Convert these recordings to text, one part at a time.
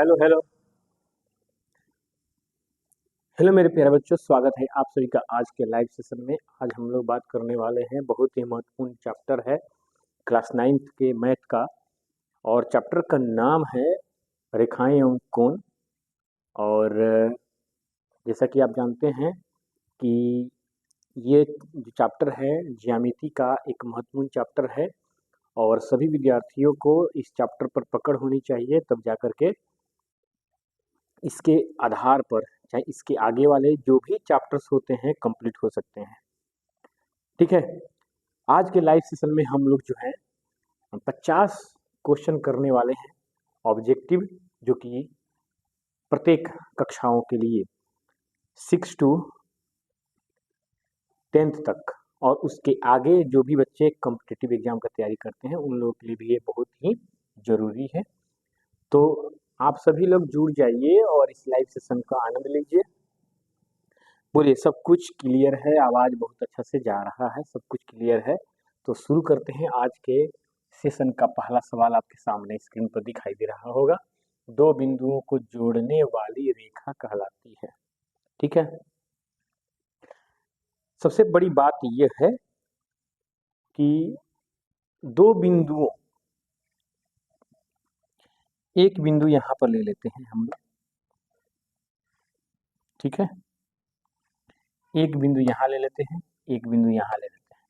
Hello hello hello मेरे प्यारे बच्चों, स्वागत है आप सभी का आज के लाइव सेशन में। आज हम लोग बात करने वाले हैं, बहुत ही महत्वपूर्ण चैप्टर है क्लास 9th के मैथ का। और चैप्टर का नाम है रेखाएं एवं कोण। और जैसा कि आप जानते हैं कि ये जो चैप्टर है ज्यामिति का एक महत्वपूर्ण चैप्टर है, और सभी विद्यार्थियों को इस चैप्टर पर पकड़ होनी चाहिए, तब जाकर के इसके आधार पर चाहे इसके आगे वाले जो भी चैप्टर्स होते हैं कंप्लीट हो सकते हैं। ठीक है, आज के लाइव सेशन में हम लोग जो है 50 क्वेश्चन करने वाले हैं ऑब्जेक्टिव, जो कि प्रत्येक कक्षाओं के लिए 6 to 10th तक, और उसके आगे जो भी बच्चे कॉम्पिटिटिव एग्जाम का तैयारी करते हैं उन लोगों के लिए भी ये बहुत ही जरूरी है। तो आप सभी लोग जुड़ जाइए और इस लाइव सेशन का आनंद लीजिए। बोलिए, सब कुछ क्लियर है? आवाज बहुत अच्छा से जा रहा है, सब कुछ क्लियर है। तो शुरू करते हैं। आज के सेशन का पहला सवाल आपके सामने स्क्रीन पर दिखाई दे रहा होगा। दो बिंदुओं को जोड़ने वाली रेखा कहलाती है। ठीक है, सबसे बड़ी बात यह है कि दो बिंदुओं, एक बिंदु यहां पर ले लेते हैं हम लोग। ठीक है, एक बिंदु यहां ले लेते हैं, एक बिंदु यहां ले लेते हैं,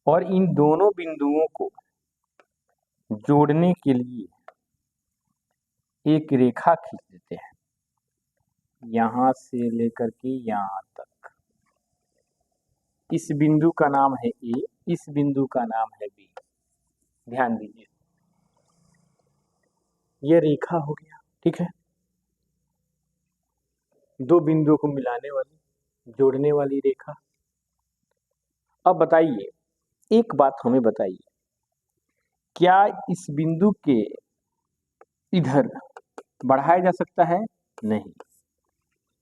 और इन दोनों बिंदुओं को जोड़ने के लिए एक रेखा खींच देते हैं, यहां से लेकर के यहां तक। इस बिंदु का नाम है ए, इस बिंदु का नाम है बी। ध्यान दीजिए, ये रेखा हो गया। ठीक है, दो बिंदुओं को मिलाने वाली, जोड़ने वाली रेखा। अब बताइए, एक बात हमें बताइए, क्या इस बिंदु के इधर बढ़ाया जा सकता है? नहीं।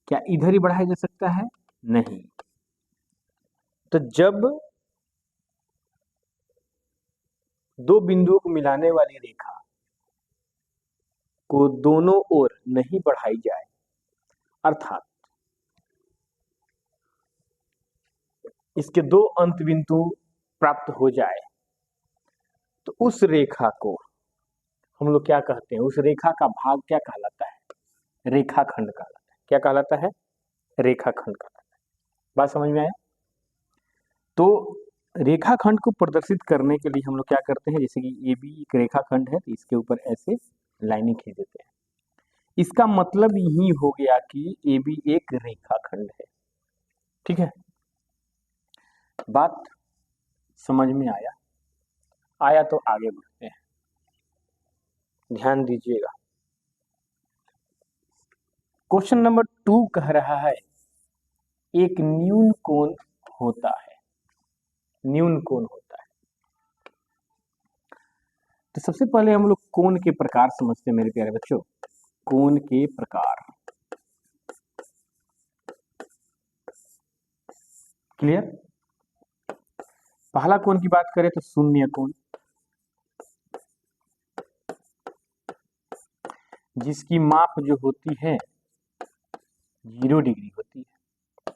क्या इधर ही बढ़ाया जा सकता है? नहीं। तो जब दो बिंदुओं को मिलाने वाली रेखा को दोनों ओर नहीं बढ़ाई जाए, अर्थात इसके दो अंत बिंदु प्राप्त हो जाए, तो उस रेखा को हम लोग क्या कहते हैं? उस रेखा का भाग क्या कहलाता है? रेखाखंड कहलाता है। क्या कहलाता है? रेखाखंड कहलाता है। बात समझ में आया? तो रेखाखंड को प्रदर्शित करने के लिए हम लोग क्या करते हैं, जैसे कि ए बी एक रेखाखंड है, तो इसके ऊपर ऐसे लाइनिंग खींच देते हैं। इसका मतलब यही हो गया कि ए बी एक रेखाखंड है। ठीक है, बात समझ में आया? आया तो आगे बढ़ते हैं, ध्यान दीजिएगा। क्वेश्चन नंबर 2 कह रहा है एक न्यून कोण होता है। न्यून कोण होता है, तो सबसे पहले हम लोग कोण के प्रकार समझते हैं मेरे प्यारे बच्चों। कोण के प्रकार, क्लियर? पहला कोण की बात करें तो शून्य कोण, जिसकी माप जो होती है 0 डिग्री होती है।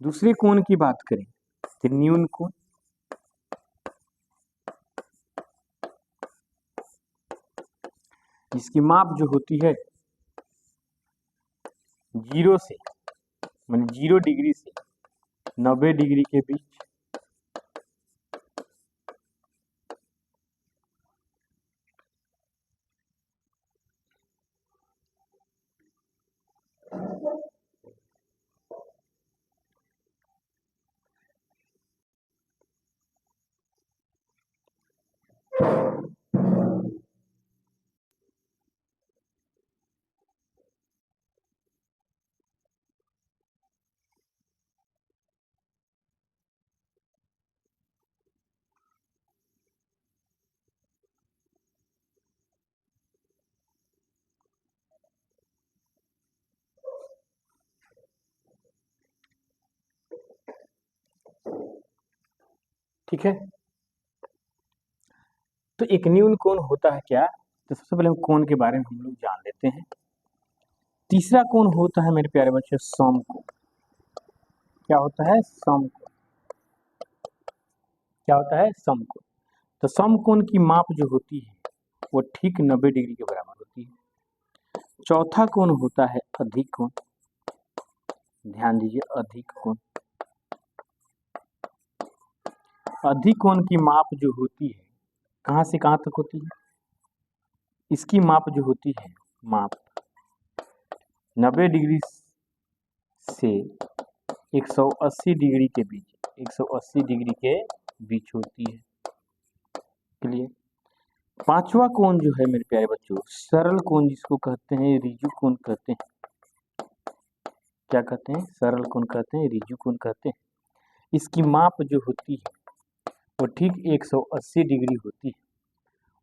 दूसरे कोण की बात करें तो न्यून कोण, जिसकी माप जो होती है 0 से, मान 0 डिग्री से 90 डिग्री के बीच। ठीक है, तो एक न्यून कोण होता है क्या? तो सबसे पहले हम कोण के बारे में हम लोग जान लेते लेते हैं। तीसरा कोण होता है मेरे प्यारे बच्चों समकोण। क्या होता है? समकोण। क्या होता है? समकोण। तो समकोण की माप जो होती है वो ठीक 90 डिग्री के बराबर होती है। चौथा कोण होता है अधिक कोण। ध्यान दीजिए, अधिक कोण। अधिक कोण की माप जो होती है कहाँ से कहाँ तक होती है? इसकी माप जो होती है, माप 90 डिग्री से 180 डिग्री के बीच, 180 डिग्री के बीच होती है। क्लियर? पांचवा कोण जो है मेरे प्यारे बच्चों सरल कोण, जिसको कहते हैं रिजु कोण कहते हैं। क्या कहते हैं? सरल कोण कहते हैं, रिजु कोण कहते हैं। इसकी माप जो होती है वो ठीक 180 डिग्री होती है।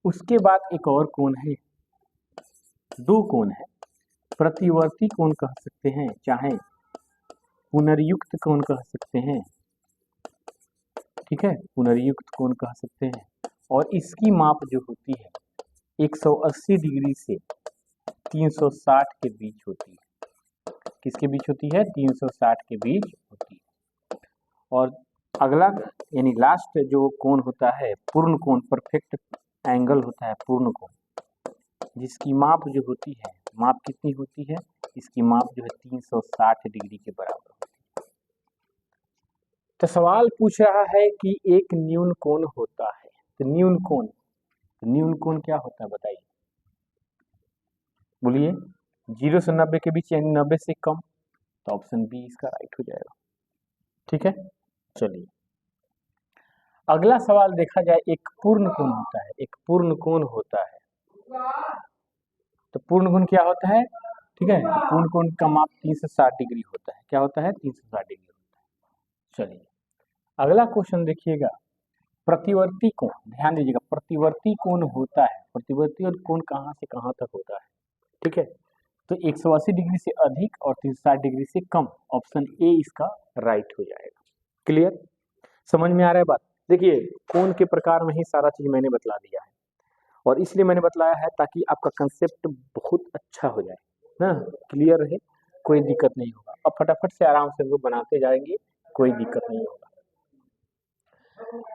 उसके बाद एक और कोण है, दो कोण है। प्रतिवर्ती कोण कह सकते हैं, चाहे पुनर्युक्त कोण कह सकते हैं। ठीक है, पुनर्युक्त कोण कह सकते हैं। और इसकी माप जो होती है 180 डिग्री से 360 के बीच होती है। किसके बीच होती है? 360 के बीच होती है। और अगला यानी लास्ट जो कोण होता है पूर्ण कोण, परफेक्ट एंगल होता है पूर्ण कोण, जिसकी माप जो होती है, माप कितनी होती है? इसकी माप जो है 360 डिग्री के बराबर होती है। तो सवाल पूछ रहा है कि एक न्यून कोण होता है। तो न्यून कोण क्या होता है बताइए? बोलिए। 0 से 90 के बीच यानी 90 से कम। तो ऑप्शन बी इसका राइट हो जाएगा। ठीक है, चलिए अगला सवाल देखा जाए। एक पूर्ण कोण होता है, एक पूर्ण कोण होता है। तो पूर्ण कोण क्या होता है? ठीक है, पूर्ण कोण का माप 360 डिग्री होता है। क्या होता है? 360 डिग्री होता है। चलिए अगला क्वेश्चन देखिएगा, प्रतिवर्ती कोण। ध्यान दीजिएगा, प्रतिवर्ती कोण होता है। प्रतिवर्ती और कोण कहाँ से कहाँ तक होता है? ठीक है, तो 180 डिग्री से अधिक और 360 डिग्री से कम। ऑप्शन ए इसका राइट हो जाएगा। क्लियर? समझ में आ रहा है बात? देखिए कोण के प्रकार में ही सारा चीज मैंने बतला दिया है, और इसलिए मैंने बतलाया है ताकि आपका कंसेप्ट बहुत अच्छा हो जाए ना, क्लियर रहे, कोई दिक्कत नहीं होगा। अब फटाफट से आराम से हम लोग बनाते जाएंगे, कोई दिक्कत नहीं होगा।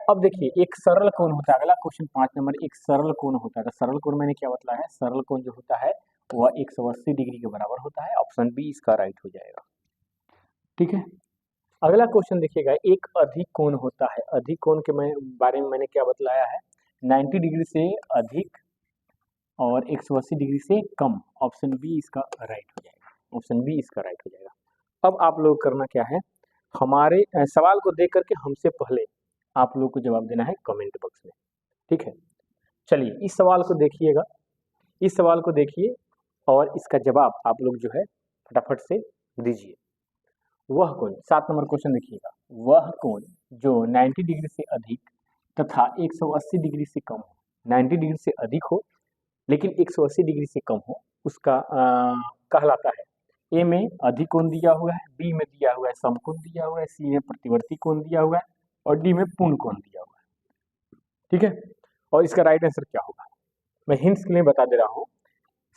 अब देखिए एक सरल कोण होता है। अगला क्वेश्चन 5 नंबर, एक सरल कोण होता है। तो सरल कोण मैंने क्या बतलाया है? सरल कोण जो होता है वह 180 डिग्री के बराबर होता है। ऑप्शन बी इसका राइट हो जाएगा। ठीक है, अगला क्वेश्चन देखिएगा, एक अधिक कोण होता है। अधिक कोण के बारे में मैंने क्या बतलाया है? 90 डिग्री से अधिक और 180 डिग्री से कम। ऑप्शन बी इसका राइट हो जाएगा। ऑप्शन बी इसका राइट हो जाएगा। अब आप लोग करना क्या है, हमारे सवाल को देख करके हमसे पहले आप लोग को जवाब देना है कमेंट बॉक्स में। ठीक है, चलिए इस सवाल को देखिएगा, इस सवाल को देखिए और इसका जवाब आप लोग जो है फटाफट से दीजिए। वह कोण, 7 नंबर क्वेश्चन देखिएगा, वह कोण जो 90 डिग्री से अधिक तथा 180 डिग्री से कम हो। 90 डिग्री से अधिक हो लेकिन 180 डिग्री से कम हो, उसका कहलाता है। ए में अधिक कोण दिया हुआ है, बी में दिया हुआ है समकोण दिया हुआ है, सी में प्रतिवर्ती कोण दिया हुआ है और डी में पूर्ण कोण दिया हुआ है। ठीक है, और इसका राइट आंसर क्या होगा मैं हिंट्स के लिए बता दे रहा हूँ।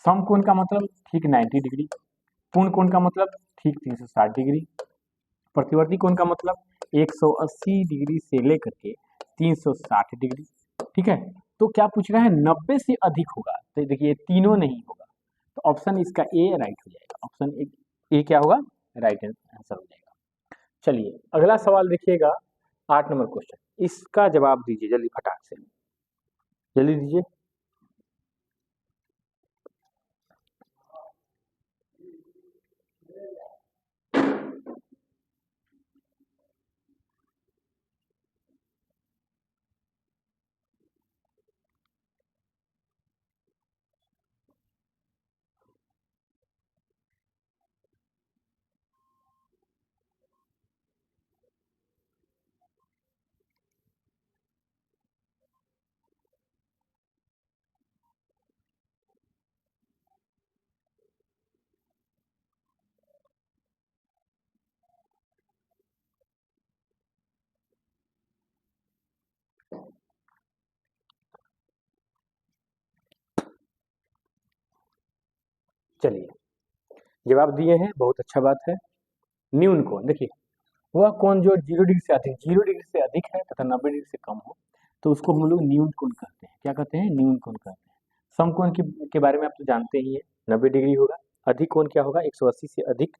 समकोण का मतलब ठीक 90 डिग्री, पूर्ण कोण का मतलब ठीक 360 डिग्री, प्रतिवर्ती कोण का मतलब 180 डिग्री से लेकर के 360 डिग्री। ठीक है, तो क्या पूछ रहा है? 90 से अधिक होगा। तो देखिए तीनों नहीं होगा, तो ऑप्शन इसका ए राइट हो जाएगा। ऑप्शन ए क्या होगा? राइट आंसर हो जाएगा। चलिए अगला सवाल देखिएगा, 8 नंबर क्वेश्चन। इसका जवाब दीजिए जल्दी, फटाक से जल्दी दीजिए। चलिए जवाब दिए हैं, बहुत अच्छा बात है। न्यून कोण, देखिए वह कोण जो 0 डिग्री से अधिक है तथा 90 डिग्री से कम हो तो उसको हम लोग न्यून कोण कहते हैं। क्या कहते हैं? न्यून कोण कहते हैं। समकोण के बारे में आप तो जानते ही है, 90 डिग्री होगा। अधिक कोण क्या होगा? 180 से अधिक,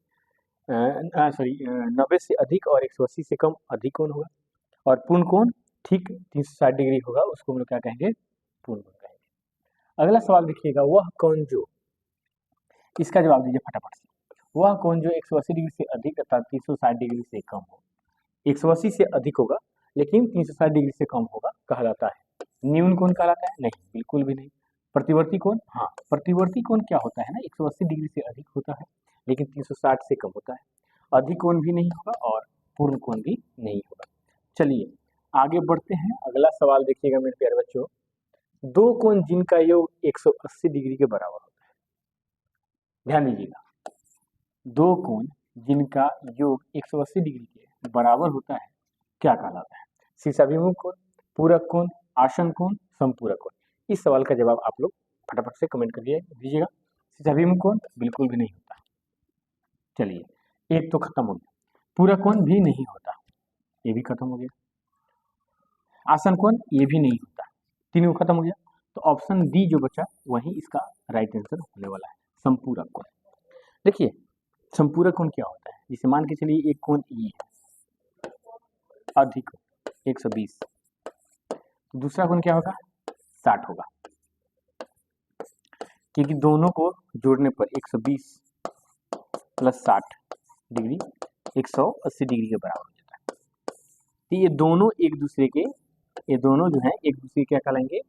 सॉरी 90 से अधिक और 180 से कम अधिक कोण होगा। और पूर्ण कोण ठीक 360 डिग्री होगा, उसको हम लोग क्या कहेंगे? पूर्ण कोण कहेंगे। अगला सवाल देखिएगा, वह कोण जो, इसका जवाब दीजिए फटाफट से। वह कोण जो 180 डिग्री से अधिक तथा 360 डिग्री से कम हो। 180 से अधिक होगा लेकिन 360 डिग्री से कम होगा, कहलाता है न्यून कोण कहलाता है? नहीं, बिल्कुल भी नहीं। प्रतिवर्ती कोण, हाँ प्रतिवर्ती कोण क्या होता है ना, 180 डिग्री से अधिक होता है लेकिन 360 से कम होता है। अधिक कोण भी नहीं होगा और पूर्ण कोण भी नहीं होगा। चलिए आगे बढ़ते हैं। अगला सवाल देखिएगा मेरे प्यारे बच्चों, दो कोण जिनका योग 180 डिग्री के बराबर होता है। ध्यान दीजिएगा, दो कोण जिनका योग 180 डिग्री के बराबर होता है क्या कहलाता है? शीर्षाभिमुख कोण, पूरक कोण, आसन कोण, समपूरक कोण। इस सवाल का जवाब आप लोग फटाफट से कमेंट कर दीजिएगा। शीर्षाभिमुख कोण बिल्कुल भी नहीं होता। चलिए एक तो खत्म हो गया। पूरक कोण भी नहीं होता, ये भी खत्म हो गया। आसन कोण ये भी नहीं होता, तीनों खत्म हो गया। तो ऑप्शन डी जो बचा वही इसका राइट आंसर होने वाला है, समपूरक कोण। देखिए समपूरक कोण क्या होता है? जैसे मान के चलिए एक कोण ई है, अधिक 120, दूसरा कोण क्या होगा? 60 होगा, क्योंकि दोनों को जोड़ने पर 120 प्लस 60 डिग्री 180 डिग्री के बराबर हो जाता है। तो ये दोनों जो हैं एक दूसरे क्या कहलाएंगे?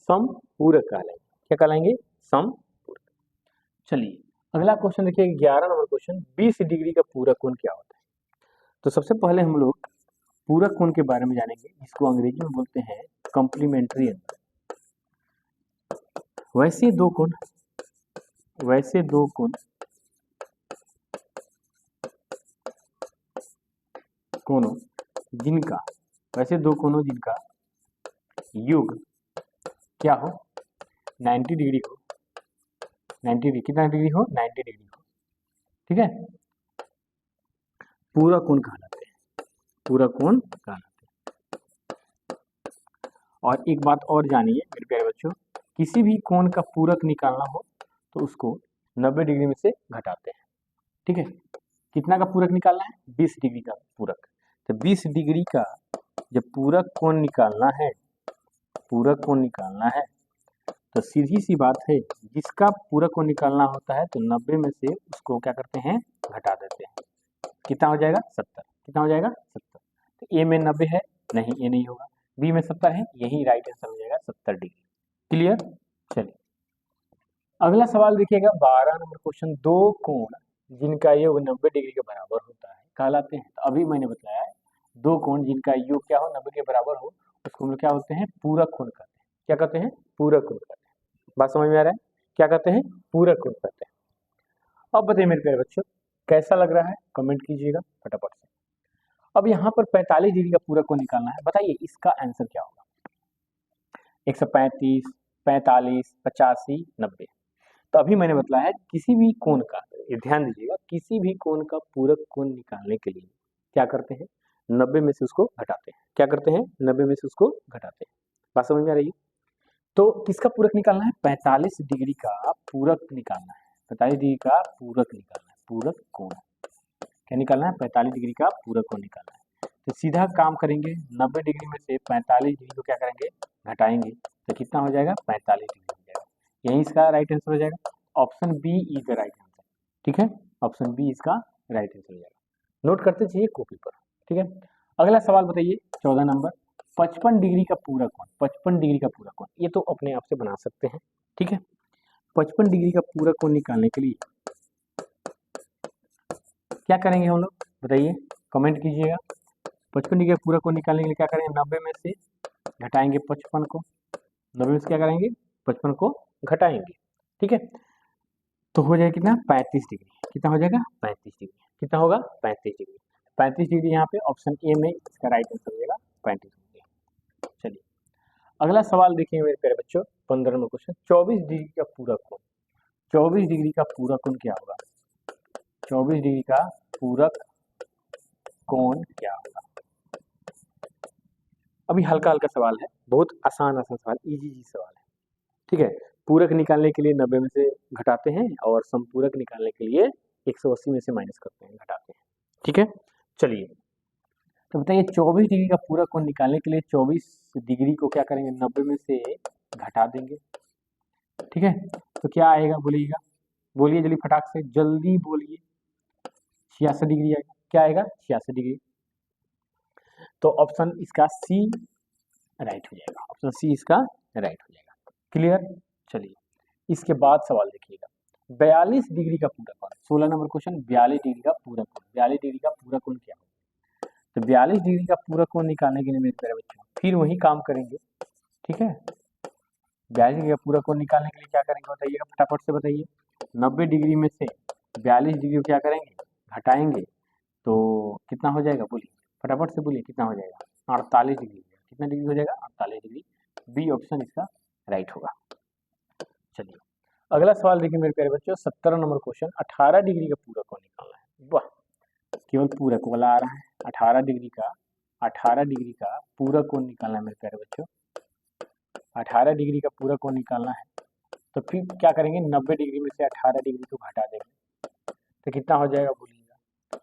समपूरक कहलाएंगे। क्या कहलाएंगे? समपूरक। चलिए अगला क्वेश्चन देखिए, 11 नंबर क्वेश्चन, 20 डिग्री का पूरक कोण क्या होता है? तो सबसे पहले हम लोग पूरक कोण के बारे में जानेंगे, जिसको अंग्रेजी में बोलते हैं कॉम्प्लीमेंट्री एंगल। वैसे दो कोण जिनका योग क्या हो? 90 डिग्री हो, 90 डिग्री, कितना डिग्री हो? 90 डिग्री हो, ठीक है, पूरक कोण कहलाते हैं, पूरक कोण कहलाते हैं। और एक बात और जानिए मेरे प्यारे बच्चों, किसी भी कोण का पूरक निकालना हो तो उसको 90 डिग्री में से घटाते हैं, ठीक है। कितना का पूरक निकालना है? 20 डिग्री का पूरक। तो 20 डिग्री का जब पूरक कोण निकालना है तो सीधी सी बात है, जिसका पूरक कोण निकालना होता है तो 90 में से उसको क्या करते हैं? घटा देते हैं। कितना हो जाएगा? 70। कितना हो जाएगा? 70। तो ए में 90 है, नहीं ये नहीं होगा। बी में 70 है, यही राइट आंसर हो जाएगा 70 डिग्री। क्लियर? चलिए अगला सवाल देखिएगा, 12 नंबर क्वेश्चन, दो कोण जिनका योग 90 डिग्री के बराबर होता है कहलाते हैं। तो अभी मैंने बताया है, दो कोण जिनका योग क्या हो? 90 के बराबर हो, उसको हम लोग क्या होते हैं? पूरक कोण कहते हैं। क्या कहते हैं? पूरक कोण कहते हैं। बात समझ में आ रहा है? क्या कहते हैं? पूरक कोण कहते हैं। अब बताइए मेरे प्यारे बच्चों, कैसा लग रहा है? कमेंट कीजिएगा फटाफट से। अब यहाँ पर 45 डिग्री का पूरक कोण निकालना है, बताइए इसका आंसर क्या होगा? 135, 45, 85, 90। तो अभी मैंने बताया है किसी भी कोण का, ये ध्यान दीजिएगा, किसी भी कोण का पूरक कोण निकालने के लिए क्या करते हैं? 90 में से उसको घटाते हैं। क्या करते हैं? 90 में से उसको घटाते हैं। बात समझ में आ रही है? तो किसका पूरक निकालना है? 45 डिग्री का पूरक निकालना है। 45 डिग्री का पूरक निकालना है, पूरक कोण क्या निकालना है? 45 डिग्री का पूरक कोण निकालना है। तो सीधा काम करेंगे, 90 डिग्री में से 45 डिग्री को क्या करेंगे? घटाएंगे, तो कितना हो जाएगा? 45 डिग्री हो जाएगा। यही इसका राइट आंसर हो जाएगा। Option B is the right answer, ठीक है, ऑप्शन बी इसका राइट आंसर हो जाएगा। नोट करते चलिए कॉपी पर, ठीक है। अगला सवाल बताइए, 14 नंबर, 55 डिग्री का पूरक कोण, 55 डिग्री का पूरक कोण, ये तो अपने आप से बना सकते हैं, ठीक है। 55 डिग्री का पूरक कोण निकालने के लिए क्या करेंगे हम लोग? बताइए, कमेंट कीजिएगा। 55 डिग्री का पूरक कोण निकालने के लिए क्या करेंगे? 90 में से घटाएंगे 55 को, 90 में से क्या करेंगे? 55 को घटाएंगे, ठीक है। तो हो जाएगा कितना? 35 डिग्री। कितना हो जाएगा? 35 डिग्री। कितना होगा? 35 डिग्री। 35 डिग्री यहाँ पे ऑप्शन ए में इसका राइट आंसर हो जाएगा 35 डिग्री। चलिए अगला सवाल देखेंगे मेरे प्यारे बच्चों, 15 नंबर क्वेश्चन, 24 डिग्री का पूरक कोण। 24 डिग्री का पूरक कोण क्या होगा? 24 डिग्री का पूरक कोण क्या होगा? अभी हल्का हल्का सवाल है, बहुत आसान सवाल, इजी सवाल है, ठीक है। पूरक निकालने के लिए 90 में से घटाते हैं और समपूरक निकालने के लिए 180 में से माइनस करते हैं, घटाते हैं, ठीक है। चलिए, तो बताइए 24 डिग्री का पूरक कोण निकालने के लिए 24 डिग्री को क्या करेंगे? 90 में से घटा देंगे, ठीक है। तो क्या आएगा बोलिएगा, बोलिए जल्दी फटाक से, जल्दी बोलिए। 66 डिग्री आएगा। क्या आएगा? 66 डिग्री। तो ऑप्शन इसका सी राइट हो जाएगा, ऑप्शन सी इसका राइट हो जाएगा। क्लियर? चलिए, इसके बाद सवाल देखिएगा, 42 डिग्री का पूरक कोण, 16 नंबर क्वेश्चन, 42 डिग्री का पूरक कोण, 42 डिग्री का पूरक कोण क्या होगा? तो 42 डिग्री का पूरक कोण निकालने के लिए मेरे प्यारे बच्चों फिर वही काम करेंगे, ठीक है। 42 डिग्री का पूरक कोण निकालने के लिए क्या करेंगे बताइएगा, फटाफट से बताइए। 90 डिग्री में से 42 डिग्री को क्या करेंगे? घटाएंगे, तो कितना हो जाएगा बोलिए, फटाफट से बोलिए, कितना हो जाएगा? 48 डिग्री। कितना डिग्री हो जाएगा? 48 डिग्री। बी ऑप्शन इसका राइट होगा। चलिए, अगला सवाल देखिए मेरे प्यारे बच्चों, 17 नंबर क्वेश्चन, 18 डिग्री का पूरक कोण निकालना है। वाह, केवल पूरक वाला आ रहा है। 18 डिग्री का पूरक कोण निकालना है मेरे प्यारे बच्चों। 18 डिग्री का पूरक कोण निकालना है, तो फिर क्या करेंगे? 90 डिग्री में से 18 डिग्री को घटा देंगे, तो कितना हो जाएगा बोलिएगा?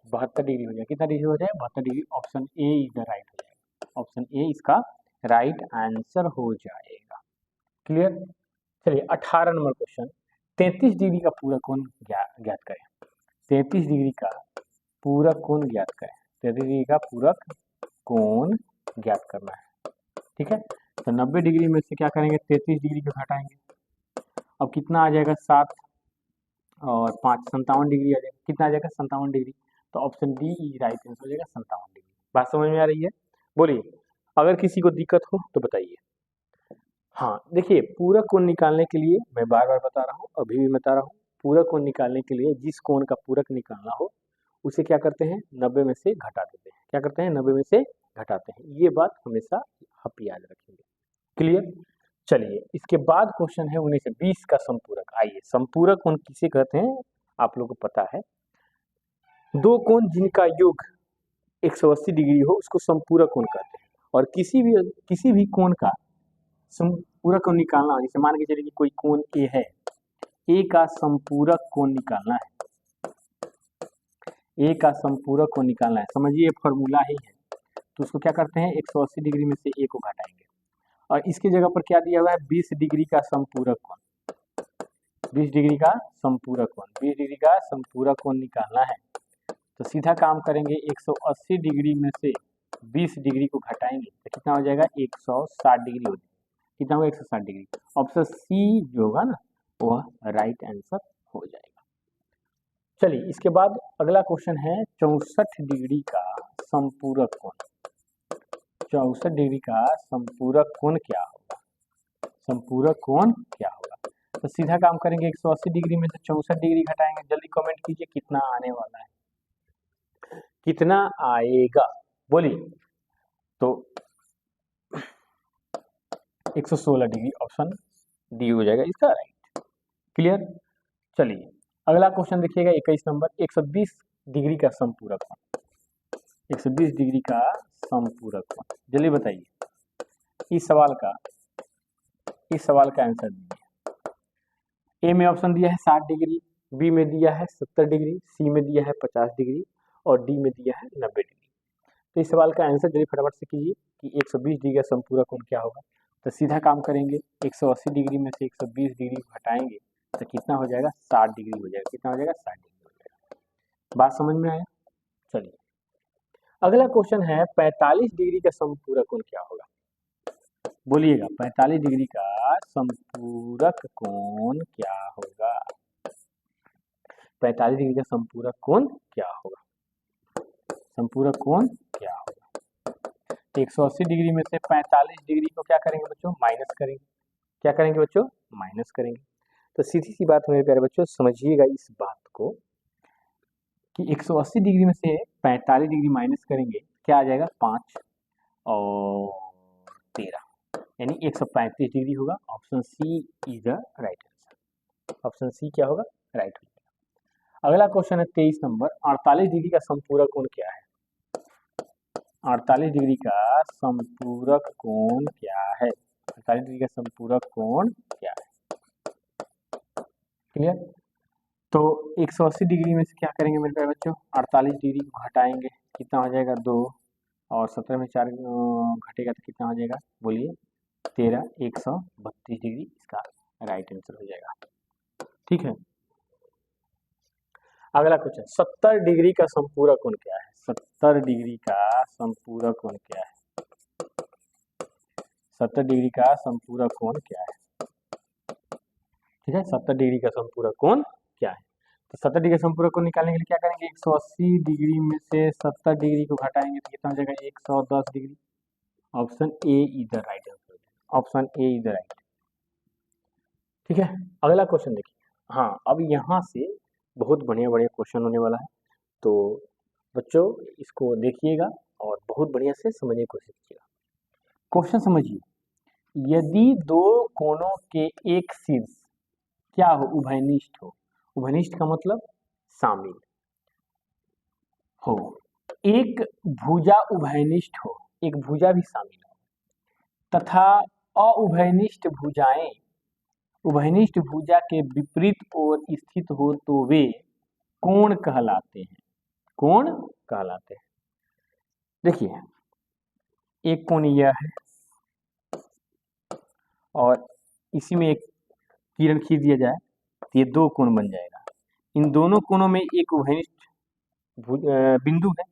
72 डिग्री हो जाएगा। कितना डिग्री हो जाएगा? 72 degree. Option A is the right हो जाएगा, ऑप्शन ए इसका राइट आंसर हो जाएगा। क्लियर? चलिए, 18 नंबर क्वेश्चन, 33 डिग्री का पूरक कोण ज्ञात करें। 33 डिग्री का पूरक कोण ज्ञात करें। 33 डिग्री का पूरक कोण ज्ञात करना है, ठीक है। तो 90 डिग्री में से क्या करेंगे? 33 डिग्री को घटाएंगे। अब कितना आ जाएगा? 7 और 5 57 डिग्री आ जाएगा। कितना आ जाएगा? 57 डिग्री। तो option D is right answer हो जाएगा, 57 डिग्री। बात समझ में आ रही है? बोलिए, अगर किसी को दिक्कत हो तो बताइए। हाँ, देखिए, पूरक कोण निकालने के लिए मैं बार बार बता रहा हूँ, अभी भी बता रहा हूँ, पूरक कोण निकालने के लिए जिस कोण का पूरक निकालना हो उसे क्या करते हैं? 90 में से घटा देते हैं। क्या करते हैं? 90 में से घटाते हैं। ये बात हमेशा आप याद रखेंगे। क्लियर? चलिए, इसके बाद क्वेश्चन है 19 से 20 का संपूरक। आइए, संपूरक कोण किसे कहते हैं आप लोगों को पता है। दो कोण जिनका योग 180 डिग्री हो उसको संपूरक कोण कहते हैं। और किसी भी कोण का संपूरक कोण निकालना, जैसे मान के चलिए कि कोई कोण ए है, ए का संपूरक कोण निकालना है, ए का संपूरक कोण निकालना है, समझिए ये फॉर्मूला ही है। तो उसको क्या करते हैं? 180 डिग्री में से ए को घटाएंगे और इसके जगह पर क्या दिया हुआ है? 20 डिग्री का संपूरक कोण, 20 डिग्री का संपूरक कोण, 20 डिग्री का संपूरक कोण निकालना है। तो सीधा काम करेंगे, 180 डिग्री में से 20 डिग्री को घटाएंगे तो कितना हो जाएगा? 160 डिग्री हो जाएगा। कितना होगा? 160 डिग्री। ऑप्शन सी जो होगा ना वह राइट आंसर हो जाएगा। चलिए, इसके बाद अगला क्वेश्चन है 64 डिग्री का संपूरक कोण। 64 डिग्री का संपूरक कोण क्या होगा? संपूरक कोण क्या होगा? तो सीधा काम करेंगे, 180 डिग्री में से 64 डिग्री घटाएंगे। जल्दी कमेंट कीजिए कितना आने वाला है, कितना आएगा बोलिए। तो 116 डिग्री, ऑप्शन डी हो जाएगा इसका राइट। क्लियर? चलिए, अगला क्वेश्चन देखिएगा 21 नंबर, 120 डिग्री का संपूरक कोण। 120 डिग्री का संपूरक कोण, जल्दी बताइए। इस सवाल का आंसर दीजिए। ए में ऑप्शन दिया है 60 डिग्री, बी में दिया है 70 डिग्री, सी में दिया है 50 डिग्री और डी में दिया है 90 डिग्री। तो इस सवाल का आंसर जल्दी फटाफट से कीजिए कि 120 डिग्री का संपूरक कोण क्या होगा। तो सीधा काम करेंगे, 180 डिग्री में से 120 डिग्री घटाएंगे तो कितना हो जाएगा? 60 डिग्री हो जाएगा। कितना हो जाएगा? 60 डिग्री हो जाएगा। बात समझ में आया? चलिए, अगला क्वेश्चन है 45 डिग्री का संपूरक कोण क्या होगा? बोलिएगा, 45 डिग्री का संपूरक कोण क्या होगा? 45 डिग्री का संपूरक कोण क्या होगा? संपूरक कोण क्या होगा? 180 डिग्री में से 45 डिग्री को क्या करेंगे बच्चों? माइनस करेंगे। क्या करेंगे बच्चों? माइनस करेंगे। तो सीधी सी बात मेरे प्यारे बच्चों, समझिएगा इस बात को कि 180 डिग्री में से 45 डिग्री माइनस करेंगे, क्या आ जाएगा? 5 और 13, यानी 135 डिग्री होगा। Option C is the right answer. Option C क्या होगा, राइट हो जाएगा। अगला क्वेश्चन है 23 नंबर, 48 डिग्री का समपूरक कोण क्या है? 48 डिग्री का समपूरक कोण क्या है? 48 डिग्री का समपूरक कोण क्या है? क्लियर? तो 180 डिग्री में से क्या करेंगे मेरे प्यारे बच्चों, 48 डिग्री को घटाएंगे, कितना हो जाएगा 2, और 17 में 4 घटेगा तो कितना हो जाएगा, बोलिए 13, 132 डिग्री इसका राइट आंसर हो जाएगा। ठीक है, अगला क्वेश्चन 70 डिग्री का समपूरक कोण क्या है? 70 डिग्री का समपूरक कोण क्या है? 70 डिग्री का समपूरक कोण क्या है? ठीक है, 70 डिग्री का समपूरक कोण क्या है? तो 70 डिग्री समपूरक कोण निकालने के लिए क्या करेंगे, 180 डिग्री में से 70 डिग्री को घटाएंगे तो कितना हो जाएगा, 110 डिग्री। ऑप्शन ए इधर राइट आंसर, ऑप्शन ए इधर राइट। ठीक है, अगला क्वेश्चन देखिए। हाँ, अब यहाँ से बहुत बढ़िया बढ़िया क्वेश्चन होने वाला है, तो बच्चों इसको देखिएगा और बहुत बढ़िया से समझने की कोशिश कीजिएगा। क्वेश्चन समझिए, यदि दो कोणों के एक शीर्ष क्या हो, उभयनिष्ठ हो, उभयनिष्ठ का मतलब शामिल हो, एक भुजा उभयनिष्ठ हो, एक भुजा भी शामिल हो, तथा अउभयनिष्ठ भुजाएं उभयनिष्ठ भुजा के विपरीत ओर स्थित हो तो वे कोण कहलाते हैं, कोण कहलाते हैं। देखिए, एक कोण यह है और इसी में एक किरण खींच दिया जाए तो ये दो कोण बन जाएगा। इन दोनों कोणों में एक उभयनिष्ठ बिंदु है,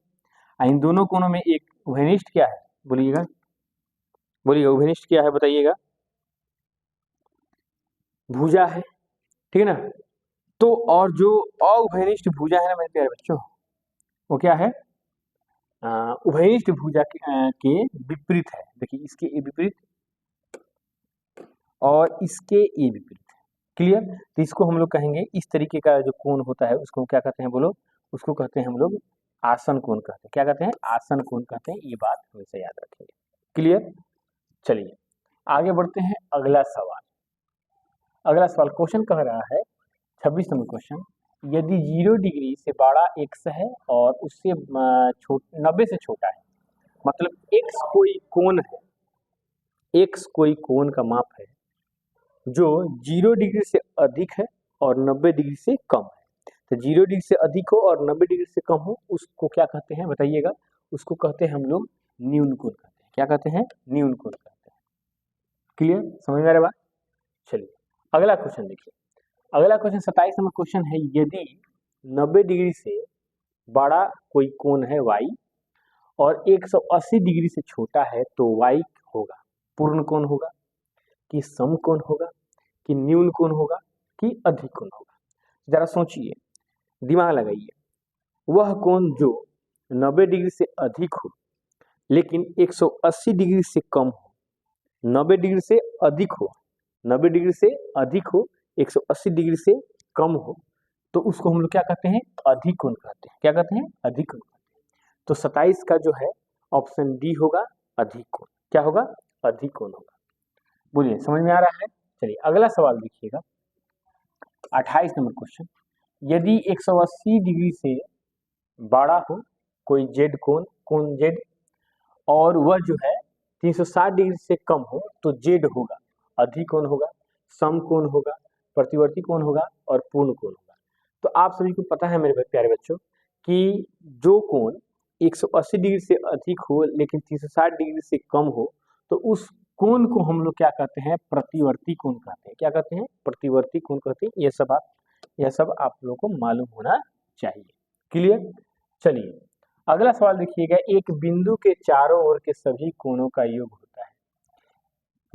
इन दोनों कोणों में एक उभयनिष्ठ क्या है, बोलिएगा बोलिएगा, उभयनिष्ठ क्या है बताइएगा, भुजा है। ठीक है ना? तो और जो अउभयनिष्ठ भुजा है ना मेरे प्यारे बच्चों, वो क्या है, उभयनिष्ठ भुजा के विपरीत है। देखिए, इसके ए विपरीत और इसके ए विपरीत। क्लियर? तो इसको हम लोग कहेंगे, इस तरीके का जो कोण होता है उसको क्या कहते हैं बोलो, उसको कहते हैं हम लोग आसन कोण कहते हैं। क्या कहते हैं? आसन कोण कहते हैं। ये बात हमेशा याद रखेंगे। क्लियर? चलिए आगे बढ़ते हैं। अगला सवाल, अगला सवाल क्वेश्चन कह रहा है 26 नंबर क्वेश्चन, यदि 0 डिग्री से बड़ा x है और उससे 90 से छोटा है, मतलब x कोई कोण है, x कोई कोण का माप है जो 0 डिग्री से अधिक है और 90 डिग्री से कम है। तो 0 डिग्री से अधिक हो और 90 डिग्री से कम हो, उसको क्या कहते हैं बताइएगा? उसको कहते हैं हम लोग न्यून कोण कहते हैं। क्या कहते हैं? न्यून कोण कहते हैं। क्लियर? समझ में आ रहा बात? चलिए अगला क्वेश्चन देखिए। अगला क्वेश्चन 27 नंबर क्वेश्चन है, यदि 90 डिग्री से बड़ा कोई कोण है y और 180 डिग्री से छोटा है तो y होगा पूर्ण कोण होगा कि सम कोण होगा कि न्यून कोण होगा कि अधिक कोण होगा? जरा सोचिए, दिमाग लगाइए। वह कोण जो 90 डिग्री से अधिक हो लेकिन 180 डिग्री से कम हो, 90 डिग्री से अधिक हो, 90 डिग्री से अधिक हो, 180 डिग्री से कम हो, तो उसको हम लोग क्या कहते हैं? अधिक कोण कहते हैं। क्या कहते हैं? अधिक कोण कहते हैं। तो 27 का जो है ऑप्शन डी होगा, अधिक कोण। क्या होगा? अधिक कोण होगा। बोलिए, समझ में आ रहा है? चलिए अगला सवाल देखिएगा, 28 नंबर क्वेश्चन, यदि 180 डिग्री से बड़ा हो कोई जेड कोण, कोण जेड, और वह जो है 360 डिग्री से कम हो तो जेड होगा अधिक कोण होगा, सम कोण होगा, प्रतिवर्ती कोण होगा और पूर्ण कोण होगा। तो आप सभी को पता है मेरे प्यारे बच्चों कि जो कोण 180 डिग्री से अधिक हो लेकिन 360 डिग्री से कम हो तो उस कोण को हम लोग क्या कहते हैं? प्रतिवर्ती कोण कहते हैं। क्या कहते हैं? प्रतिवर्ती कोण कहते हैं। यह सब आप लोगों को मालूम होना चाहिए। क्लियर? चलिए अगला सवाल देखिएगा, एक बिंदु के चारों ओर के सभी कोणों का योग होता है।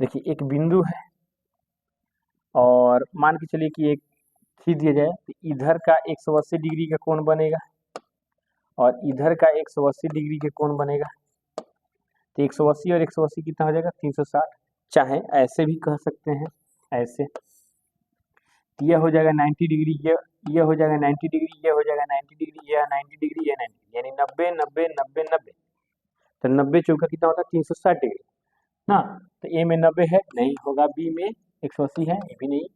देखिए, एक बिंदु है और मान के चलिए कि एक खींच दिया जाए तो इधर का 180 डिग्री का कोण बनेगा और इधर का 180 डिग्री के कोण बनेगा। तो 180 और 180 कितना हो जाएगा? 360। चाहे ऐसे भी कह सकते हैं, ऐसे यह हो जाएगा 90 डिग्री, यह हो जाएगा 90 डिग्री, यह हो जाएगा 90 डिग्री, यह 90 डिग्री, यह 90 डिग्री, यानी 90 90 90 90। तो 90 चौका कितना होता है? 360 डिग्री ना। तो ए में 90 है, नहीं होगा। बी में 180 है, ये भी नहीं।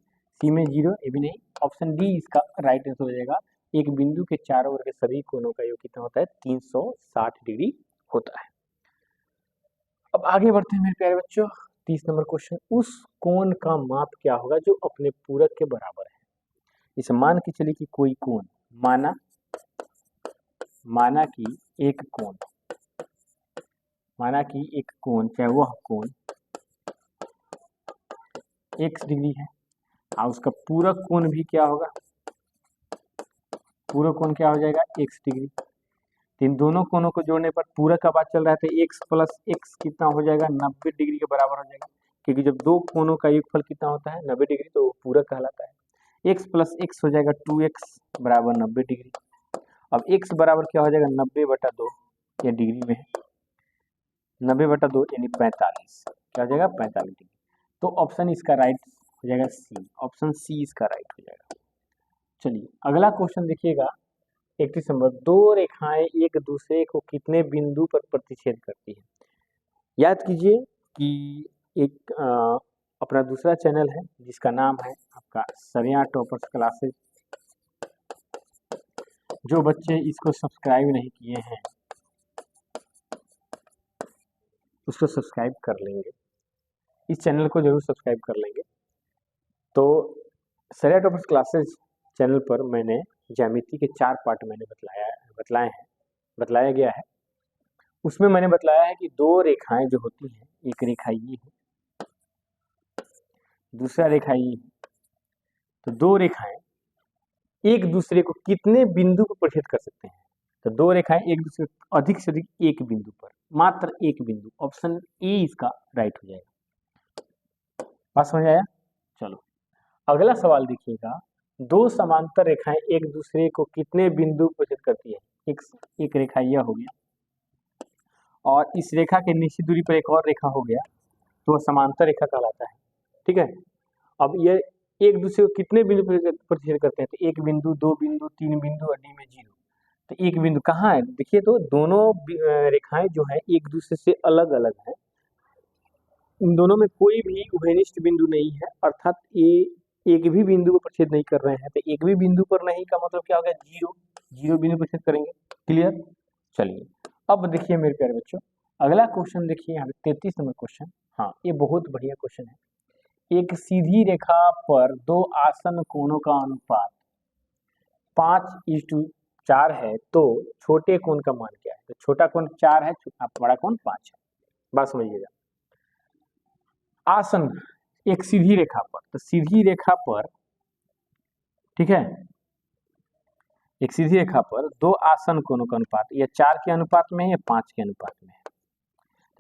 सी में 0, ये भी नहीं। ऑप्शन डी इसका राइट आंसर हो जाएगा। एक बिंदु के चारों ओर के सभी कोणों का योग कितना होता है? 360 डिग्री होता है। अब आगे बढ़ते हैं मेरे प्यारे बच्चों, 30 नंबर क्वेश्चन। उस कोण का माप क्या होगा जो अपने पूरक के बराबर है? इसे मान के चलिए कि कोई कोण, माना कि एक कोण, चाहे वह कोण x डिग्री है और उसका पूरक कोण भी क्या होगा? पूरक कोण क्या हो जाएगा? x degree. इन दोनों कोणों को जोड़ने पर पूरक का बात चल रहा है तो x प्लस x कितना हो जाएगा? 90 डिग्री के बराबर हो जाएगा, क्योंकि जब दो कोणों का योगफल कितना होता है? 90 डिग्री, तो पूरक कहलाता है। x प्लस x हो जाएगा 2x बराबर 90 डिग्री। अब x बराबर क्या हो जाएगा? 90/2, ये डिग्री में है, 90/2 यानी 45, क्या हो जाएगा? 45 डिग्री। तो ऑप्शन इसका राइट हो जाएगा सी, ऑप्शन सी इसका राइट हो जाएगा। चलिए अगला क्वेश्चन देखिएगा, 31 नंबर। दो रेखाएं एक दूसरे को कितने बिंदु पर प्रतिच्छेद करती है? याद कीजिए कि एक अपना दूसरा चैनल है जिसका नाम है आपका सरिया टॉपर्स क्लासेस। जो बच्चे इसको सब्सक्राइब नहीं किए हैं उसको सब्सक्राइब कर लेंगे, इस चैनल को जरूर सब्सक्राइब कर लेंगे। तो सरिया टॉपर्स क्लासेस चैनल पर मैंने ज्यामिति के 4 पार्ट मैंने बतलाया गया है। उसमें मैंने बतलाया है कि दो रेखाएं जो होती हैं, एक रेखा ये है, दूसरा रेखा ये है, तो दो रेखाएं एक दूसरे को कितने बिंदु पर प्रतिच्छेद कर सकते हैं? तो दो रेखाएं एक दूसरे अधिक से अधिक एक बिंदु पर, मात्र एक बिंदु। ऑप्शन ए इसका राइट हो जाएगा। बात समझ आया? चलो अगला सवाल देखिएगा, दो समांतर रेखाएं एक दूसरे को कितने बिंदु पर प्रतिच्छेद करती है? एक रेखा यह हो गया और इस रेखा के निश्चित दूरी पर एक और रेखा हो गया, तो वह समांतर रेखा कहलाता है। ठीक है, अब ये एक दूसरे को कितने बिंदु पर प्रतिच्छेद करते हैं? तो एक बिंदु, दो बिंदु, तीन बिंदु और डी में 0। तो एक बिंदु कहाँ है? देखिए तो दोनों रेखाएं जो है एक दूसरे से अलग अलग है, इन दोनों में कोई भी उभयनिष्ठ बिंदु नहीं है, अर्थात ये एक भी बिंदु को प्रतिच्छेद नहीं कर रहे हैं। तो एक भी बिंदु पर नहीं का मतलब क्या हो गया? 0 बिंदु प्रतिच्छेद करेंगे। क्लियर? चलिए अब देखिए मेरे प्यारे बच्चों, अगला क्वेश्चन देखिए यहाँ पे 33 नंबर क्वेश्चन। हाँ, ये बहुत बढ़िया क्वेश्चन है। एक सीधी रेखा पर दो आसन कोणों का अनुपात 5:4 है, तो छोटे कोण का मान क्या है? तो छोटा कोण 4 है, बड़ा कोण 5 है। बात समझिएगा। आसन एक सीधी रेखा पर, तो सीधी रेखा पर, ठीक है, एक सीधी रेखा पर दो आसन कोणों का अनुपात, या 4 के अनुपात में है या 5 के अनुपात में है।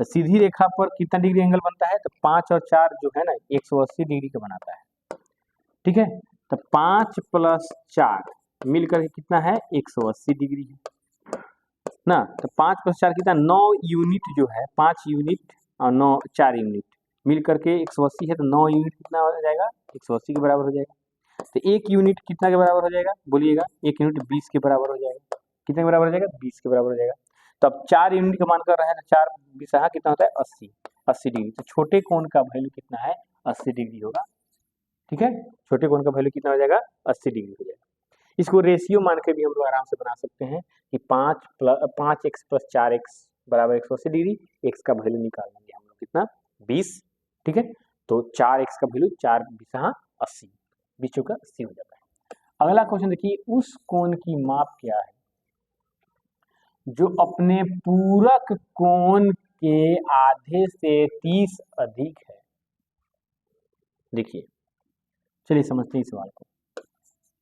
तो सीधी रेखा पर कितना डिग्री एंगल बनता है? तो 5 और 4 जो है ना 180 डिग्री का बनाता है। ठीक है, तो 5 + 4 मिलकर कितना है? 180 डिग्री है ना। तो 5 + 4 कितना? 9 यूनिट जो है, 5 यूनिट और 4 यूनिट मिलकर के 180 है, तो 9 यूनिट कितना हो जाएगा? 180 के बराबर हो जाएगा। तो एक यूनिट कितना के बराबर हो जाएगा? बोलिएगा। एक यूनिट 20 के बराबर हो जाएगा। कितने के बराबर हो जाएगा? 20 के बराबर हो जाएगा। तो अब 4 यूनिट का मान कर रहे हैं, तो 4 बिसहा कितना होता है? 80 डिग्री। तो छोटे कोण का वैल्यू कितना है? 80 डिग्री होगा। ठीक है, छोटे कोण का वैल्यू कितना हो जाएगा? 80 डिग्री हो जाएगा। इसको रेशियो मान के भी हम लोग आराम से बना सकते हैं कि 5x + 4x बराबर 180 डिग्री। x का वैल्यू निकाल लेंगे हम लोग कितना? 20। ठीक है, तो 4x का वैल्यू 4 बिसहा 80, 20 चौका 80 हो जाता है। अगला क्वेश्चन देखिए, उस कोण की माप क्या है जो अपने पूरक कोण के आधे से 30 अधिक है? देखिए, चलिए समझते हैं इस सवाल को।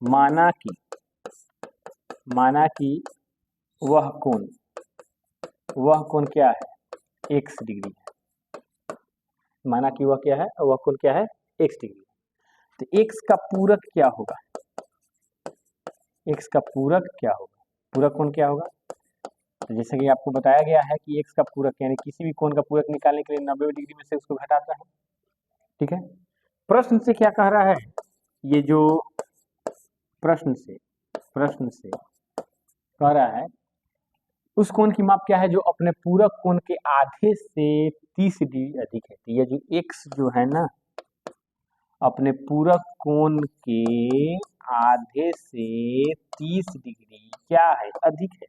माना कि वह कोण क्या है? x डिग्री है। माना कि वह क्या है? वह कोण क्या है? x degree. तो x का पूरक क्या होगा? x का पूरक क्या होगा? पूरक कोण क्या होगा? तो जैसे कि आपको बताया गया है कि x का पूरक यानी किसी भी कोण का पूरक निकालने के लिए 90 डिग्री में से उसको घटाता है। ठीक है, प्रश्न से क्या कह रहा है? ये जो प्रश्न से कह रहा है उस कोण की माप क्या है जो अपने पूरक कोण के आधे से 30 डिग्री अधिक है। तो ये जो x जो है ना, अपने पूरक कोण के आधे से 30 डिग्री क्या है, अधिक है।